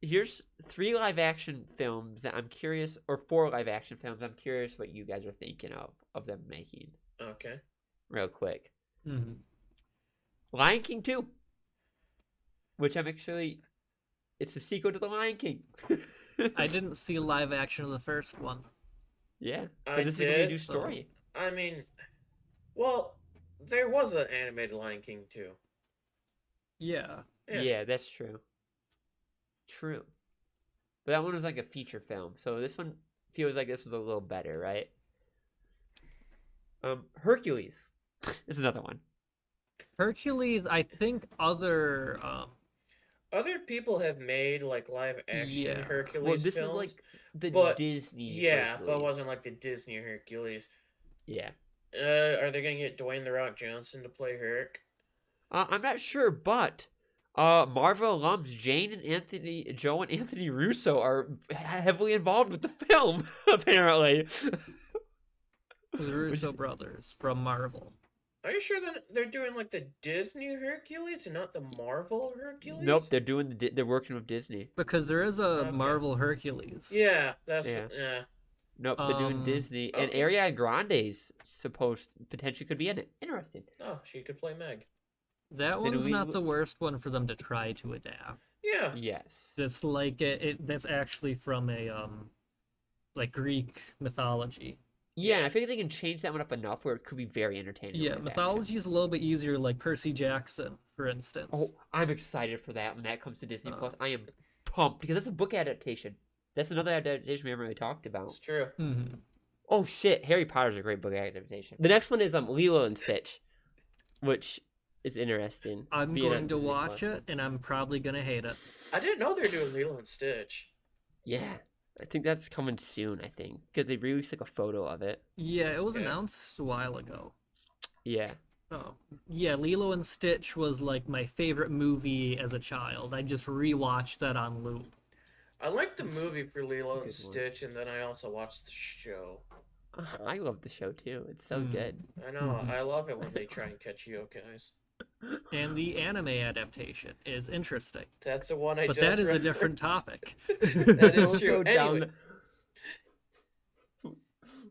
B: Here's 3 live-action films that I'm curious, or 4 live-action films. I'm curious what you guys are thinking of them making.
A: Okay.
B: Real quick.
C: Mhm.
B: Lion King 2, which I'm actually, it's a sequel to The Lion King.
C: I didn't see live action of the first one.
B: Yeah,
A: I
B: but this is gonna be a
A: did.
B: new story.
A: I mean, well, there was an animated Lion King too.
C: Yeah.
B: Yeah, that's true. True. But that one was like a feature film, so this one feels like this was a little better, right? Hercules is another one.
C: Hercules, I think other
A: Other people have made like live action
C: Yeah.
A: Hercules
B: Well, this
A: films.
B: is like the
A: but-
B: Disney.
A: Yeah, but it
B: Hercules.
A: wasn't like the Disney Hercules.
B: Yeah.
A: Are they gonna get Dwayne the Rock Johnson to play Herc?
B: I'm not sure, but Marvel alums Joe and Anthony Russo are heavily involved with the film, apparently.
C: the Russo brothers from Marvel.
A: Are you sure that they're doing like the Disney Hercules and not the Marvel Hercules?
B: Nope, they're working with Disney.
C: Because there is a
A: Okay.
C: Marvel Hercules.
A: Yeah, that's
B: Yeah.
A: yeah.
B: Nope, they're doing
C: Um,
B: Disney, and
A: okay.
B: Ariana Grande's potentially could be in it. Interesting.
A: Oh, she could play Meg.
C: That
B: Then
C: one's
B: we-
C: not the worst one for them to try to adapt.
A: Yeah.
B: Yes.
C: It's like that's actually from a like Greek mythology.
B: Yeah, and I think they can change that one up enough where it could be very entertaining.
C: Yeah,
B: live action.
C: mythology is a little bit easier, like Percy Jackson, for instance.
B: Oh, I'm excited for that when that comes to Disney
C: Uh.
B: Plus. I am pumped because that's a book adaptation. That's another adaptation we haven't really talked about.
A: It's true.
C: Mhm.
B: Oh shit, Harry Potter's a great book adaptation. The next one is Lilo and Stitch, which is interesting.
C: I'm
B: being on
C: going to
B: Disney
C: watch
B: Plus.
C: it, and I'm probably gonna hate it.
A: I didn't know they were doing Lilo and Stitch.
B: Yeah, I think that's coming soon. I think because they released like a photo of it.
C: Yeah, it was
A: Yeah.
C: announced a while ago.
B: Yeah.
C: Oh, yeah, Lilo and Stitch was like my favorite movie as a child. I just rewatched that on loop.
A: I liked the movie for Lilo
B: Good
A: and
B: one.
A: Stitch, and then I also watched the show.
B: I love the show too. It's so
C: Mm.
B: good.
A: I know.
C: Mhm.
A: I love it when they try and catch yokais.
C: And the anime adaptation is interesting.
A: That's the one I
C: But
A: just
C: that is a different
A: referenced.
C: topic.
A: That is
B: We'll
A: true.
B: go down
A: Anyway.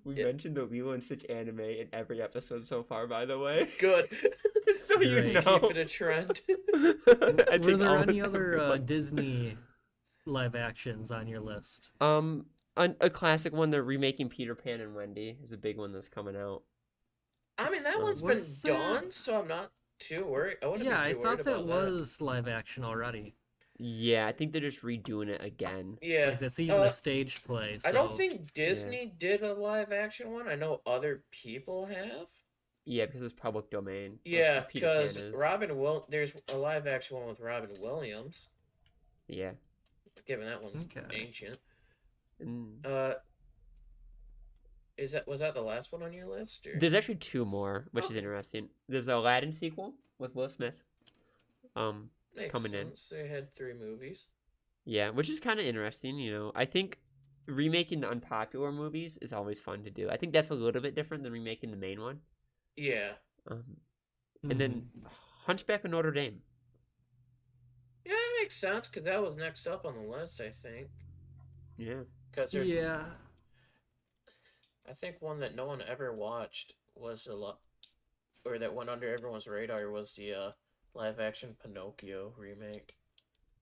B: We
A: Yeah.
B: mentioned the Lilo and Stitch anime in every episode so far, by the way.
A: Good.
B: So you
C: Great.
B: know.
A: Keep it a trend.
B: I
C: Were
B: think
C: there
B: all
C: any
B: of them
C: other
B: are fun.
C: Disney live actions on your list?
B: A classic one, they're remaking Peter Pan and Wendy is a big one that's coming out.
A: I mean, that
B: Well,
A: one's been
C: was that-
A: done, so I'm not too worried. I wouldn't
C: Yeah,
A: be
C: I
A: too worried
C: thought that
A: about
C: was live action already.
B: Yeah, I think they're just redoing it again.
A: Yeah.
C: Like that's even
A: uh,
C: a stage play.
A: I don't
C: so-
A: think Disney did a live action one. I know other people have.
B: Yeah, because it's public domain. like
A: Yeah,
B: Peter Pan
A: because
B: is.
A: there's a live action one with Robin Williams.
B: Yeah.
A: Given that one's
C: Okay.
A: ancient.
B: Mm.
A: Was that the last one on your list? Or?
B: There's actually 2 more, which is
A: Okay.
B: interesting. There's the Aladdin sequel with Will Smith.
A: Makes
B: coming in.
A: sense. They had 3 movies.
B: Yeah, which is kind of interesting, you know. I think remaking the unpopular movies is always fun to do. I think that's a little bit different than remaking the main one.
A: Yeah.
B: And then Hunchback of Notre Dame.
A: Yeah, that makes sense because that was next up on the list, I think.
B: Yeah.
A: Because
C: Yeah.
A: I think one that no one ever watched was or that went under everyone's radar was the live action Pinocchio remake.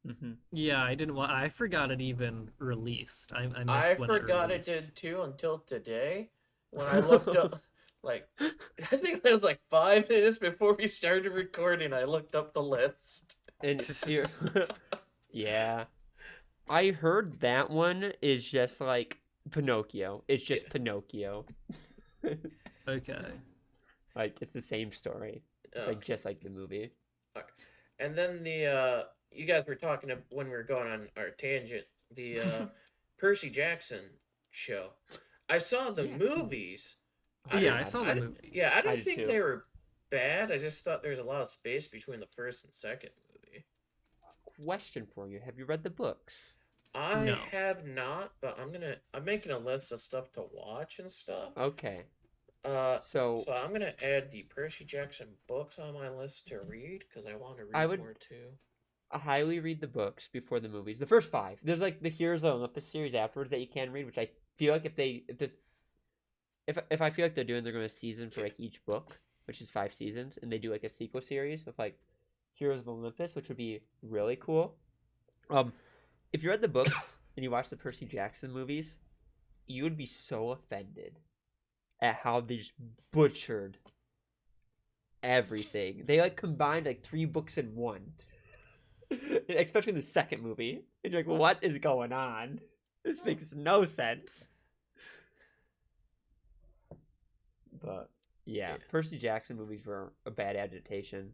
B: Mm-hmm.
C: Yeah, I forgot it even released. I missed
A: I
C: when
A: forgot
C: it
A: it
C: released.
A: did too until today when I looked up. Like, I think that was like 5 minutes before we started recording. I looked up the list.
B: And here, yeah, I heard that one is just like Pinocchio. It's just
A: Yeah.
B: Pinocchio.
C: Okay.
B: Like it's the same story. It's like just like the movie.
A: And then the you guys were talking when we were going on our tangent, the Percy Jackson show. I saw the
B: Yeah.
A: movies.
C: Yeah, I saw the
A: didn't-
C: movie.
A: Yeah, I
B: I
A: don't
B: did
A: think
B: too.
A: they were bad. I just thought there's a lot of space between the first and second movie.
B: Question for you: have you read the books?
A: I
C: No.
A: have not, but I'm making a list of stuff to watch and stuff.
B: Okay.
A: So
B: So
A: I'm gonna add the Percy Jackson books on my list to read because I want to read
B: I would
A: more too.
B: highly read the books before the movies. The first 5. There's like the Heroes of Olympus series afterwards that you can read, which I feel like if I feel like they're going to season for like each book, which is 5 seasons, and they do like a sequel series with like Heroes of Olympus, which would be really cool. If you read the books and you watch the Percy Jackson movies, you would be so offended at how they just butchered everything. They like combined like 3 books in one. Especially in the second movie. And you're like, what is going on? This makes no sense. But yeah, Percy Jackson movies were a bad adaptation.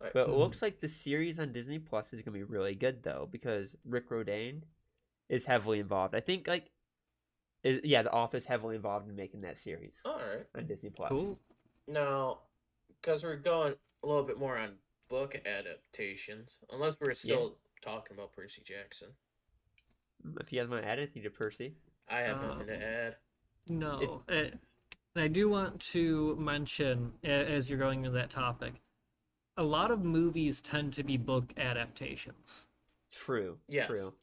A: Right.
B: But it looks like the series on Disney Plus is gonna be really good though, because Rick Rodan is heavily involved. I think the author's heavily involved in making that series
A: All right.
B: on Disney Plus.
C: Cool.
A: Now, because we're going a little bit more on book adaptations, unless we're still talking about Percy Jackson.
B: If you guys want to add anything to Percy.
A: I have nothing to add.
C: No. And I do want to mention, as you're going into that topic, a lot of movies tend to be book adaptations.
B: True.
A: Yes.
B: True.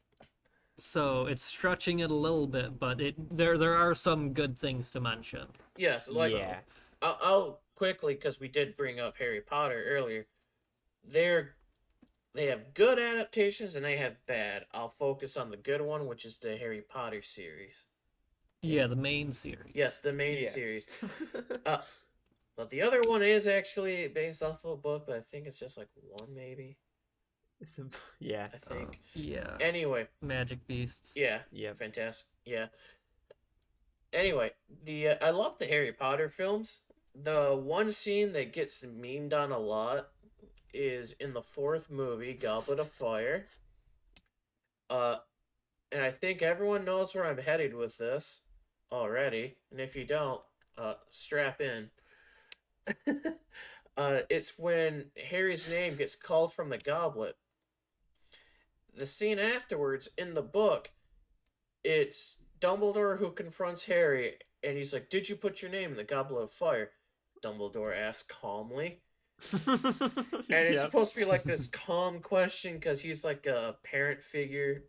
C: So it's stretching it a little bit, but there are some good things to mention.
A: Yes, like
B: Yeah.
A: I'll quickly, because we did bring up Harry Potter earlier. They have good adaptations and they have bad. I'll focus on the good one, which is the Harry Potter series.
C: Yeah, the main series.
A: Yes, the main
B: Yeah.
A: series. But the other one is actually based off of a book, but I think it's just like one, maybe.
B: Yeah.
A: I think.
C: Yeah.
A: Anyway,
C: Magic Beasts.
A: yeah,
B: Yep.
A: fantastic. Yeah. Anyway, I love the Harry Potter films. The one scene that gets memed on a lot is in the 4th movie, Goblet of Fire. And I think everyone knows where I'm headed with this already. And if you don't, strap in. It's when Harry's name gets called from the goblet. The scene afterwards in the book, it's Dumbledore who confronts Harry, and he's like, "Did you put your name in the Goblet of Fire?" Dumbledore asks calmly. And it's supposed to be like this calm question because he's like a parent figure.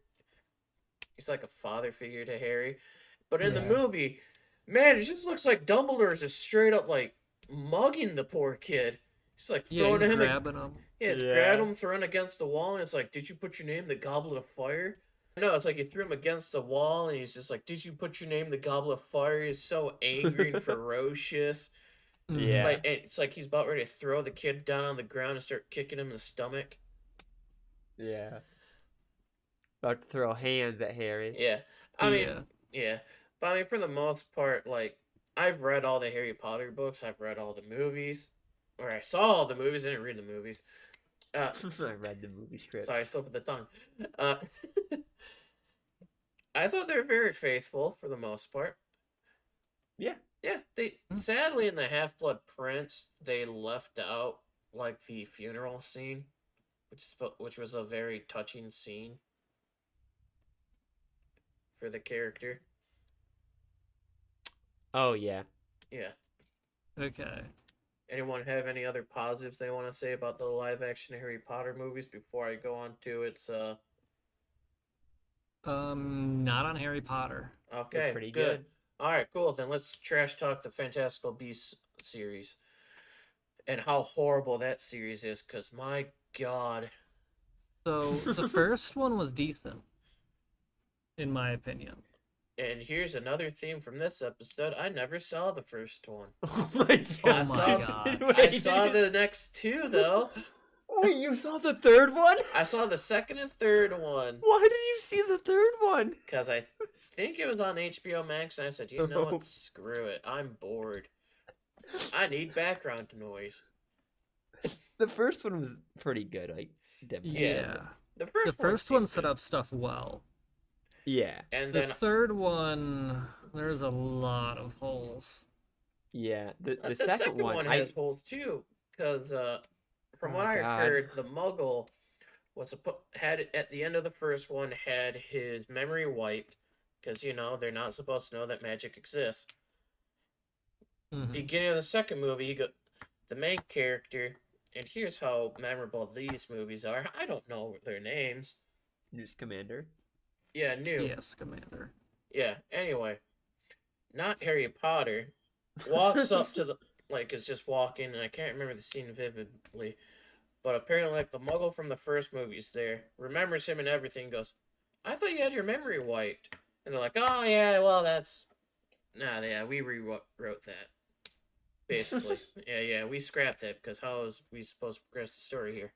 A: He's like a father figure to Harry. But in the movie, man, it just looks like Dumbledore's just straight up like mugging the poor kid. He's like throwing
C: he's
A: him.
C: grabbing him.
A: Yeah, it's grabbing him, throwing against the wall, and it's like, "Did you put your name in the Goblet of Fire?" No, it's like you threw him against the wall, and he's just like, "Did you put your name in the Goblet of Fire?" He's so angry and ferocious.
B: Yeah.
A: Like, it's like he's about ready to throw the kid down on the ground and start kicking him in the stomach.
B: Yeah. About to throw hands at Harry.
A: Yeah. I mean, yeah. But I mean, for the most part, like, I've read all the Harry Potter books. I've read all the movies. Or I saw all the movies. I didn't read the movies.
B: I read the movie scripts.
A: Sorry, I slipped with the tongue. I thought they were very faithful for the most part.
B: Yeah.
A: Yeah, they sadly in the Half-Blood Prince they left out like the funeral scene, which was a very touching scene for the character.
B: Oh yeah.
A: Yeah.
C: Okay.
A: Anyone have any other positives they want to say about the live-action Harry Potter movies before I go on to its
C: Not on Harry Potter.
A: Okay,
B: They're pretty
A: good.
B: good.
A: All right, cool. Then let's trash talk the Fantastical Beasts series and how horrible that series is. Cause my God.
C: So the first one was decent, in my opinion.
A: And here's another theme from this episode. I never saw the first one.
B: Oh my god.
A: I saw the next two though.
B: Wait, you saw the third one?
A: I saw the second and third one.
B: Why did you see the third one?
A: Because I think it was on HBO Max, and I said, you know what? Screw it. I'm bored. I need background noise.
B: The first one was pretty good. Like,
C: Yeah.
A: The
C: The first one set up stuff well.
B: Yeah.
A: And
C: The
A: then
C: third one, there's a lot of holes.
B: Yeah. The
A: the
B: second one,
A: has holes too. because from what
B: Oh,
A: I
B: God.
A: heard, the Muggle had at the end of the first one had his memory wiped because they're not supposed to know that magic exists.
C: Mhm.
A: Beginning of the second movie, the main character, and here's how memorable these movies are. I don't know their names.
B: News Commander.
A: Yeah, new.
C: Yes, Commander.
A: Yeah. Anyway, not Harry Potter. Walks up to the is just walking, and I can't remember the scene vividly, but apparently the Muggle from the first movie's there, remembers him and everything. Goes, I thought you had your memory wiped, and they're like, oh yeah, well yeah, we rewrote that. Basically, yeah, we scrapped that because how is we supposed to progress the story here?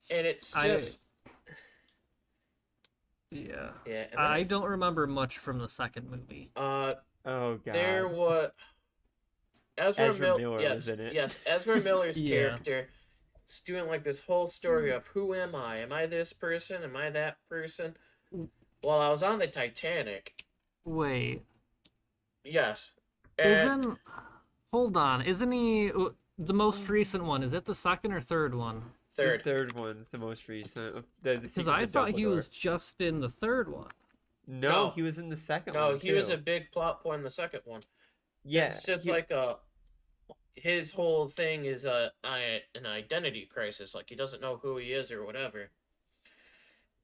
A: And it's just,
C: yeah.
A: yeah. And
C: I don't remember much from the second movie.
B: Oh, God.
A: There was Ezra Miller.
B: was in it.
A: Yes, Ezra Miller's
C: Yeah.
A: character. It's doing this whole story of who am I? Am I this person? Am I that person? Well, I was on the Titanic.
C: Wait,
A: Yes. And
C: hold on, isn't he the most recent one? Is it the second or third one?
A: third.
B: The third one's the most recent. The
C: Because I thought he was just in the third one.
B: No,
A: No.
B: he was in the second
A: No,
B: one.
A: he was
B: too.
A: a big plot point in the second one.
B: Yeah.
A: It's just his whole thing is an identity crisis. Like he doesn't know who he is or whatever.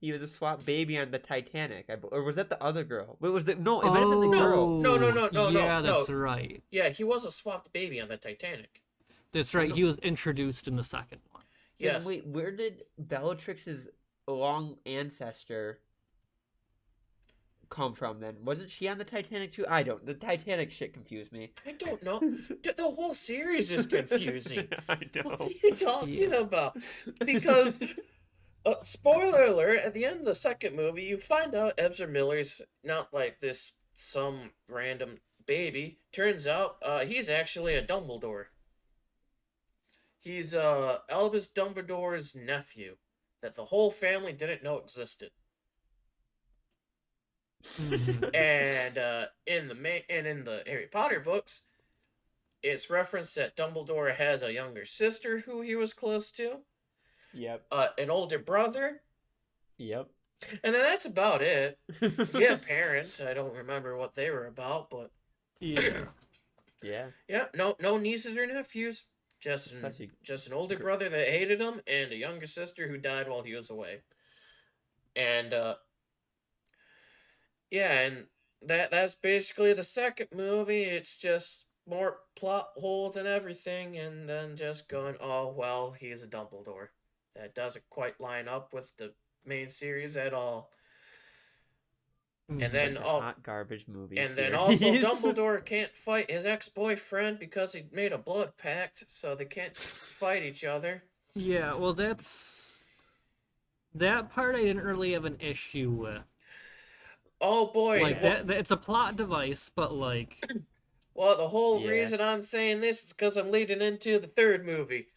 B: He was a swap baby on the Titanic, or was that the other girl? Wait, no? It might have been the girl.
A: No,
C: Yeah,
A: no.
C: that's right.
A: Yeah, he was a swapped baby on the Titanic.
C: That's right. He was introduced in the second one.
B: Then
A: Yes.
B: wait, where did Bellatrix's long ancestor come from then? Wasn't she on the Titanic too? I don't. The Titanic shit confused me.
A: I don't know. The whole series is confusing.
B: I
A: What
B: know.
A: are you talking about? Because, spoiler alert, at the end of the second movie, you find out Ezra Miller's not this some random baby. Turns out he's actually a Dumbledore. He's Albus Dumbledore's nephew that the whole family didn't know existed.
C: Mhm.
A: And in the Harry Potter books, it's referenced that Dumbledore has a younger sister who he was close to,
B: Yep.
A: an older brother,
B: Yep.
A: and then that's about it. Yeah, parents. I don't remember what they were about, but
C: Yeah.
B: Yeah.
A: yeah, no nieces or nephews. Just an older brother that hated him, and a younger sister who died while he was away. And yeah, and that's basically the second movie. It's just more plot holes and everything, and then just going, oh well, he's a Dumbledore. That doesn't quite line up with the main series at all. And then
B: Such a hot garbage movie.
A: and then
B: series.
A: also Dumbledore can't fight his ex-boyfriend because he made a blood pact, so they can't fight each other.
C: Yeah, well, that part I didn't really have an issue with.
A: Oh boy!
C: Like that it's a plot device, but
A: Well, the whole
B: Yeah.
A: reason I'm saying this is because I'm leading into the third movie.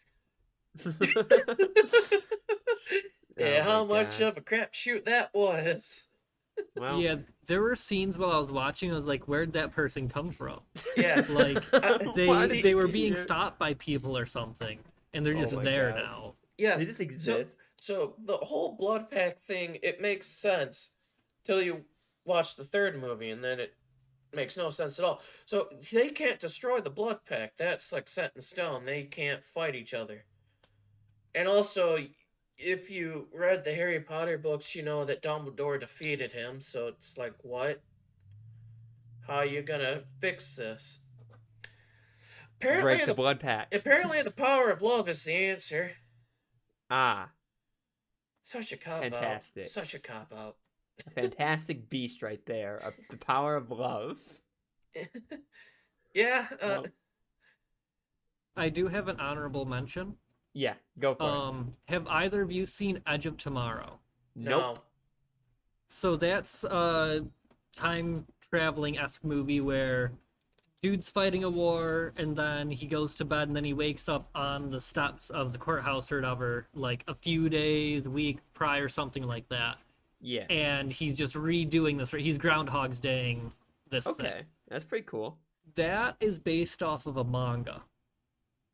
A: Yeah,
B: Oh
A: how
B: my
A: much
B: God.
A: of a crapshoot that was.
B: Well,
C: yeah, there were scenes while I was watching. I was like, "Where'd that person come from?"
A: Yeah.
C: Like
B: Why did
C: they were
B: he
C: being
B: here?
C: stopped by people or something, and they're
B: Oh
C: just
B: my
C: there
B: God.
C: now.
A: Yes.
B: They just exist.
A: So the whole blood pact thing, it makes sense till you watch the third movie, and then it makes no sense at all. So they can't destroy the blood pact. That's set in stone. They can't fight each other. And also, if you read the Harry Potter books, you know that Dumbledore defeated him. So it's like, what? How are you gonna fix this?
B: Break the blood pact.
A: Apparently, the power of love is the answer.
B: Ah,
A: Such a cop
B: Fantastic.
A: out. Such a cop out.
B: fantastic beast right there. The power of love.
A: Yeah.
B: Well,
C: I do have an honorable mention.
B: yeah, go for it.
C: Have either of you seen Edge of Tomorrow?
B: Nope.
C: So that's a time traveling-esque movie where dude's fighting a war, and then he goes to bed, and then he wakes up on the steps of the courthouse or whatever, like a few days, a week prior, something like that.
B: Yeah.
C: And he's just redoing this. He's Groundhog's Daying this thing.
B: Okay, that's pretty cool.
C: That is based off of a manga.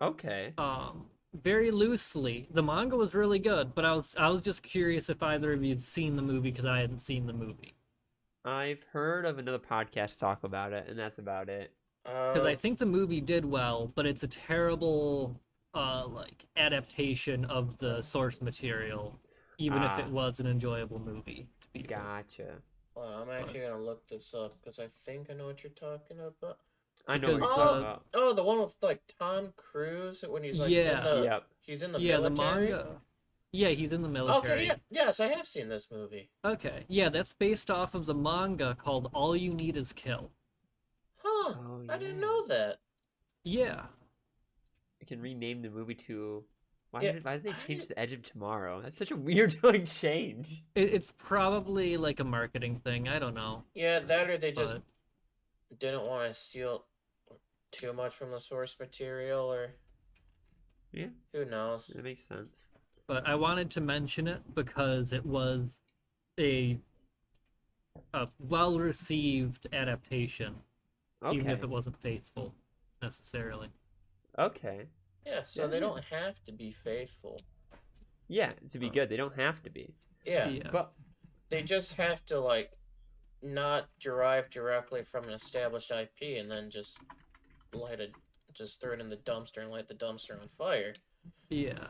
B: Okay.
C: Very loosely. The manga was really good, but I was just curious if either of you'd seen the movie because I hadn't seen the movie.
B: I've heard of another podcast talk about it, and that's about it.
C: Because I think the movie did well, but it's a terrible like adaptation of the source material, even if it was an enjoyable movie to people.
B: Gotcha.
A: Well, I'm actually gonna look this up because I think I know what you're talking about.
B: I know what
C: Because,
B: you're talking about.
A: Oh, the one with like Tom Cruise when he's like
C: Yeah.
A: in the
B: Yep.
A: he's in the
C: Yeah, the
A: military.
C: manga. Yeah, he's in the military.
A: Okay, yeah, yes, I have seen this movie.
C: Okay, yeah, that's based off of the manga called All You Need Is Kill.
A: Huh?
B: Oh,
A: I didn't
B: yeah.
A: know that.
C: Yeah.
B: You can rename the movie to. Why
A: Yeah,
B: did they
A: I
B: change
A: didn't-
B: The Edge of Tomorrow? That's such a weird like change.
C: It's probably like a marketing thing. I don't know.
A: Yeah, that or they just
C: But
A: didn't want to steal too much from the source material, or
B: Yeah,
A: who knows?
B: that makes sense.
C: but I wanted to mention it because it was a well-received adaptation, even if
B: Okay.
C: it wasn't faithful necessarily.
B: Okay.
A: Yeah, so
B: Yeah.
A: they don't have to be faithful.
B: Yeah, to be good, they don't have to be.
A: Yeah,
C: Yeah.
B: But
A: they just have to like not derive directly from an established IP and then just just throw it in the dumpster and light the dumpster on fire.
C: Yeah.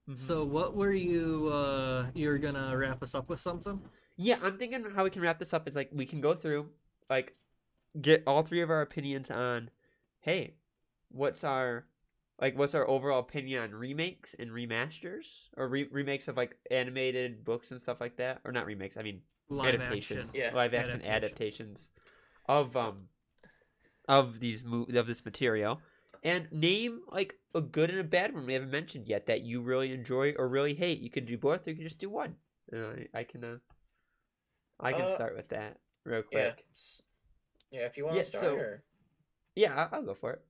B: Mhm.
C: So what were you're gonna wrap us up with something?
B: yeah, I'm thinking how we can wrap this up is like we can go through, like, get all three of our opinions on, hey, what's our overall opinion on remakes and remasters or remakes of like animated books and stuff like that, or not remakes, I mean
C: Live
B: adaptations,
A: Yeah.
B: live action adaptations of this material, and name like a good and a bad one we haven't mentioned yet that you really enjoy or really hate. You can do both, or you can just do one. I can start with that real
A: Yeah.
B: quick.
A: Yeah, if you want
B: Yeah,
A: to start
B: so-
A: her.
B: Yeah, I'll go for it.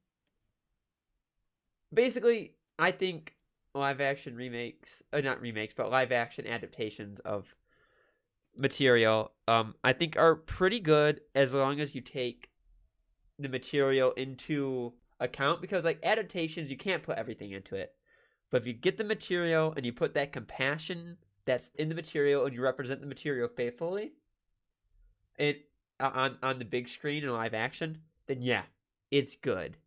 B: Basically, I think live action remakes, not remakes, but live action adaptations of material, I think are pretty good as long as you take the material into account, because like adaptations, you can't put everything into it. But if you get the material and you put that compassion that's in the material and you represent the material faithfully, on the big screen in live action, then yeah, it's good.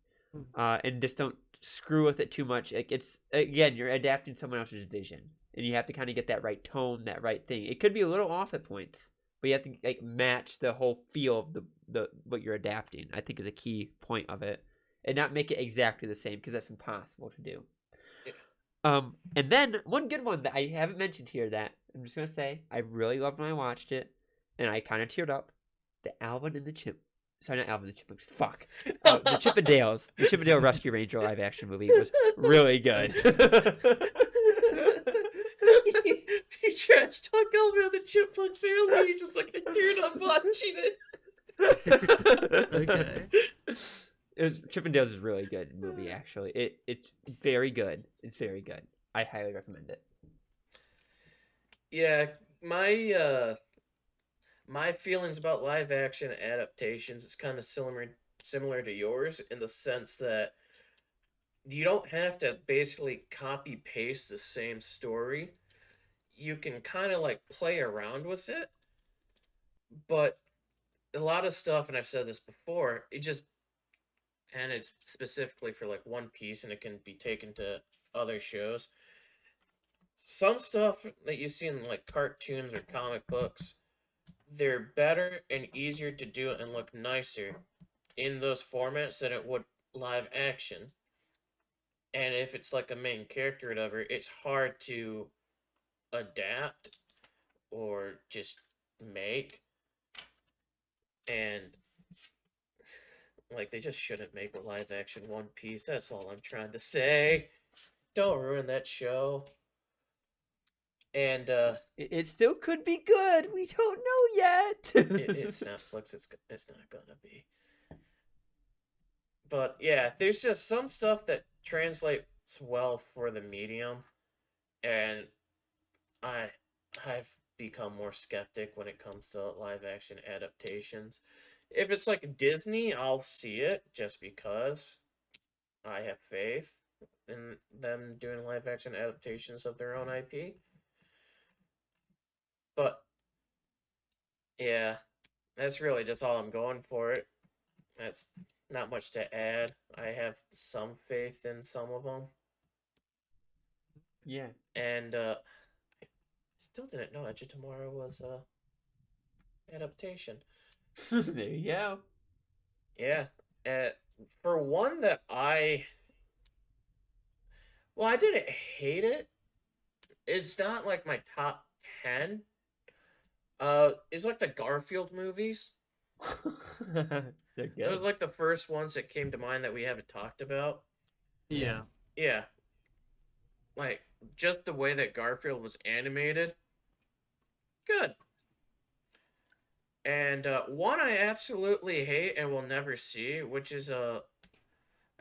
B: And just don't screw with it too much. Like, it's, again, you're adapting someone else's vision, and you have to kind of get that right tone, that right thing. It could be a little off at points, but you have to like match the whole feel of the what you're adapting. I think is a key point of it, and not make it exactly the same, because that's impossible to do.
A: Yeah.
B: And then one good one that I haven't mentioned here that I'm just gonna say I really loved when I watched it, and I kind of teared up. The Alvin and the Chip. Sorry, not Alvin and the Chipmunks. Fuck. The Chippendales. The Chippendale Rescue Ranger live action movie was really good.
A: You trash talk Alvin and the Chipmunks earlier. You just like teared up watching it.
C: Okay.
B: Chippendales is a really good movie, actually. It's very good. It's very good. I highly recommend it.
A: Yeah, my feelings about live action adaptations is kind of similar to yours, in the sense that you don't have to basically copy paste the same story. You can kind of like play around with it, but a lot of stuff, and I've said this before, and it's specifically for like One Piece, and it can be taken to other shows. Some stuff that you see in like cartoons or comic books, they're better and easier to do and look nicer in those formats than it would live action. And if it's like a main character or whatever, it's hard to adapt or just make. And like, they just shouldn't make a live action One Piece. That's all I'm trying to say. Don't ruin that show. And
B: It still could be good. We don't know yet.
A: it's Netflix. It's not gonna be. But yeah, there's just some stuff that translates well for the medium, and I've become more skeptic when it comes to live action adaptations. If it's like Disney, I'll see it just because I have faith and them doing live action adaptations of their own IP. But yeah, that's really just all I'm going for it. That's not much to add. I have some faith in some of them.
B: Yeah.
A: And I still didn't know Edge of Tomorrow was a adaptation.
B: There you go.
A: Yeah. For one that I didn't hate it. It's not like my top 10. It's like the Garfield movies.
B: They're
A: Those
B: good.
A: are like the first ones that came to mind that we haven't talked about.
C: Yeah.
A: Yeah. Like, just the way that Garfield was animated. Good. And one I absolutely hate and will never see, which is I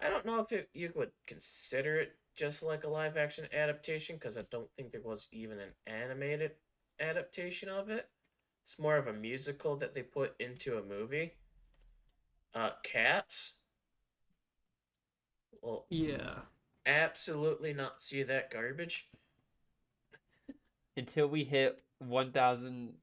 A: don't know if you could consider it just like a live action adaptation, because I don't think there was even an animated adaptation of it. It's more of a musical that they put into a movie. Cats. Well,
C: Yeah.
A: absolutely not see that garbage.
B: Until we hit 1,000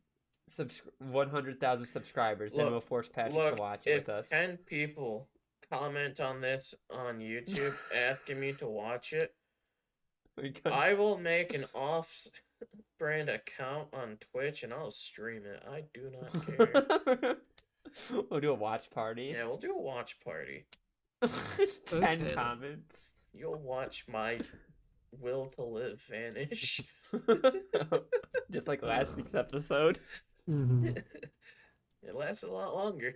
B: 100,000 subscribers, then
A: Look-
B: we'll force Patrick
A: Look,
B: to watch it
A: if
B: with us.
A: 10 people comment on this on YouTube asking me to watch it,
B: Because-
A: I will make an off-brand account on Twitch and I'll stream it. I do not care.
B: We'll do a watch party.
A: Yeah, we'll do a watch party.
B: 10
C: Okay.
B: comments.
A: You'll watch my will to live vanish.
B: Just like last week's episode.
C: Hmm.
A: It lasts a lot longer.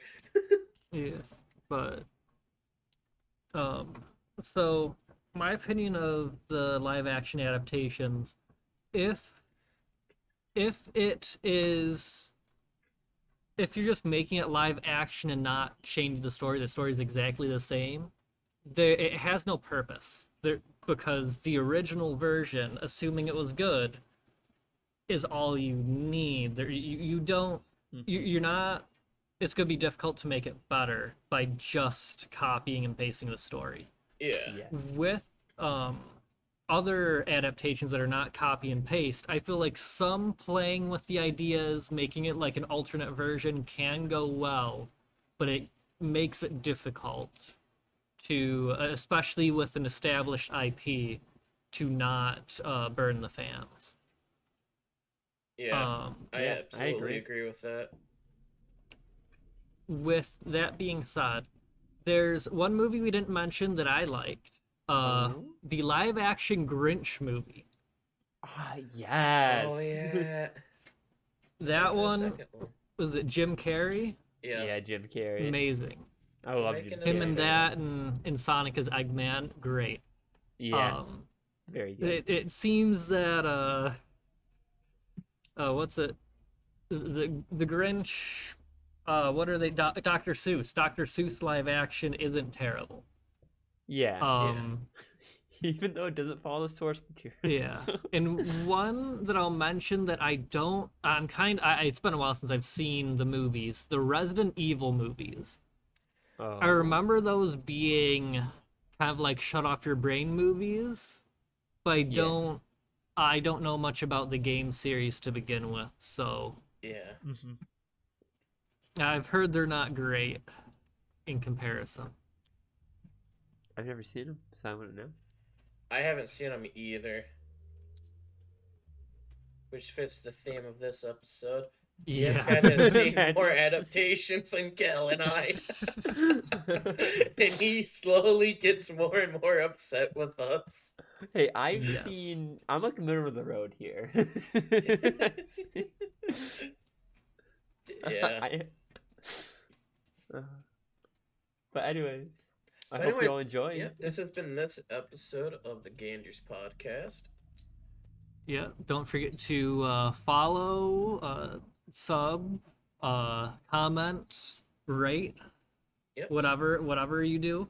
C: Yeah. But so my opinion of the live action adaptations, if it is, if you're just making it live action and not changing the story is exactly the same, it has no purpose. Because the original version, assuming it was good, is all you need. You don't, you're not, it's going to be difficult to make it better by just copying and pasting the story.
A: Yeah.
B: Yes.
C: With other adaptations that are not copy and paste, I feel like some playing with the ideas, making it like an alternate version can go well, but it makes it difficult to, especially with an established IP, to not burn the fans.
A: Yeah. I
B: Yeah, I
A: absolutely
B: agree.
A: agree with that.
C: With that being said, there's one movie we didn't mention that I liked. The live action Grinch movie.
B: Ah, yes.
A: Oh, yeah.
C: That
A: The
C: one,
A: second one.
C: was it Jim Carrey?
A: Yes.
B: Yeah, Jim Carrey.
C: Amazing.
B: I love
A: Making
B: Jim
A: a
C: Him
B: Carrey.
C: and
A: second
C: that and Sonic as Eggman, great.
B: Yeah, very good.
C: It seems that what's it? The Grinch, what are they? Dr. Seuss. Dr. Seuss live action isn't terrible.
B: Yeah. Even though it doesn't follow the source material.
C: Yeah. And one that I'll mention that it's been a while since I've seen the movies, the Resident Evil movies.
B: Oh.
C: I remember those being kind of like shut off your brain movies, but I don't know much about the game series to begin with, so
A: Yeah.
B: Mhm.
C: I've heard they're not great in comparison.
B: I've never seen him, so I wouldn't know.
A: I haven't seen them either. Which fits the theme of this episode.
C: Yeah.
A: Had to see
B: Man.
A: more adaptations than Kel and I. And he slowly gets more and more upset with us.
B: Hey, I've
C: Yes.
B: seen. I'm like middle of the road here.
A: Yeah.
B: But anyways, I
A: But
B: hope
A: anyway,
B: you all enjoy.
A: Yeah, this has been this episode of the Ganders Podcast.
C: Yeah, don't forget to follow, sub, comment, rate,
A: Yep.
C: whatever you do.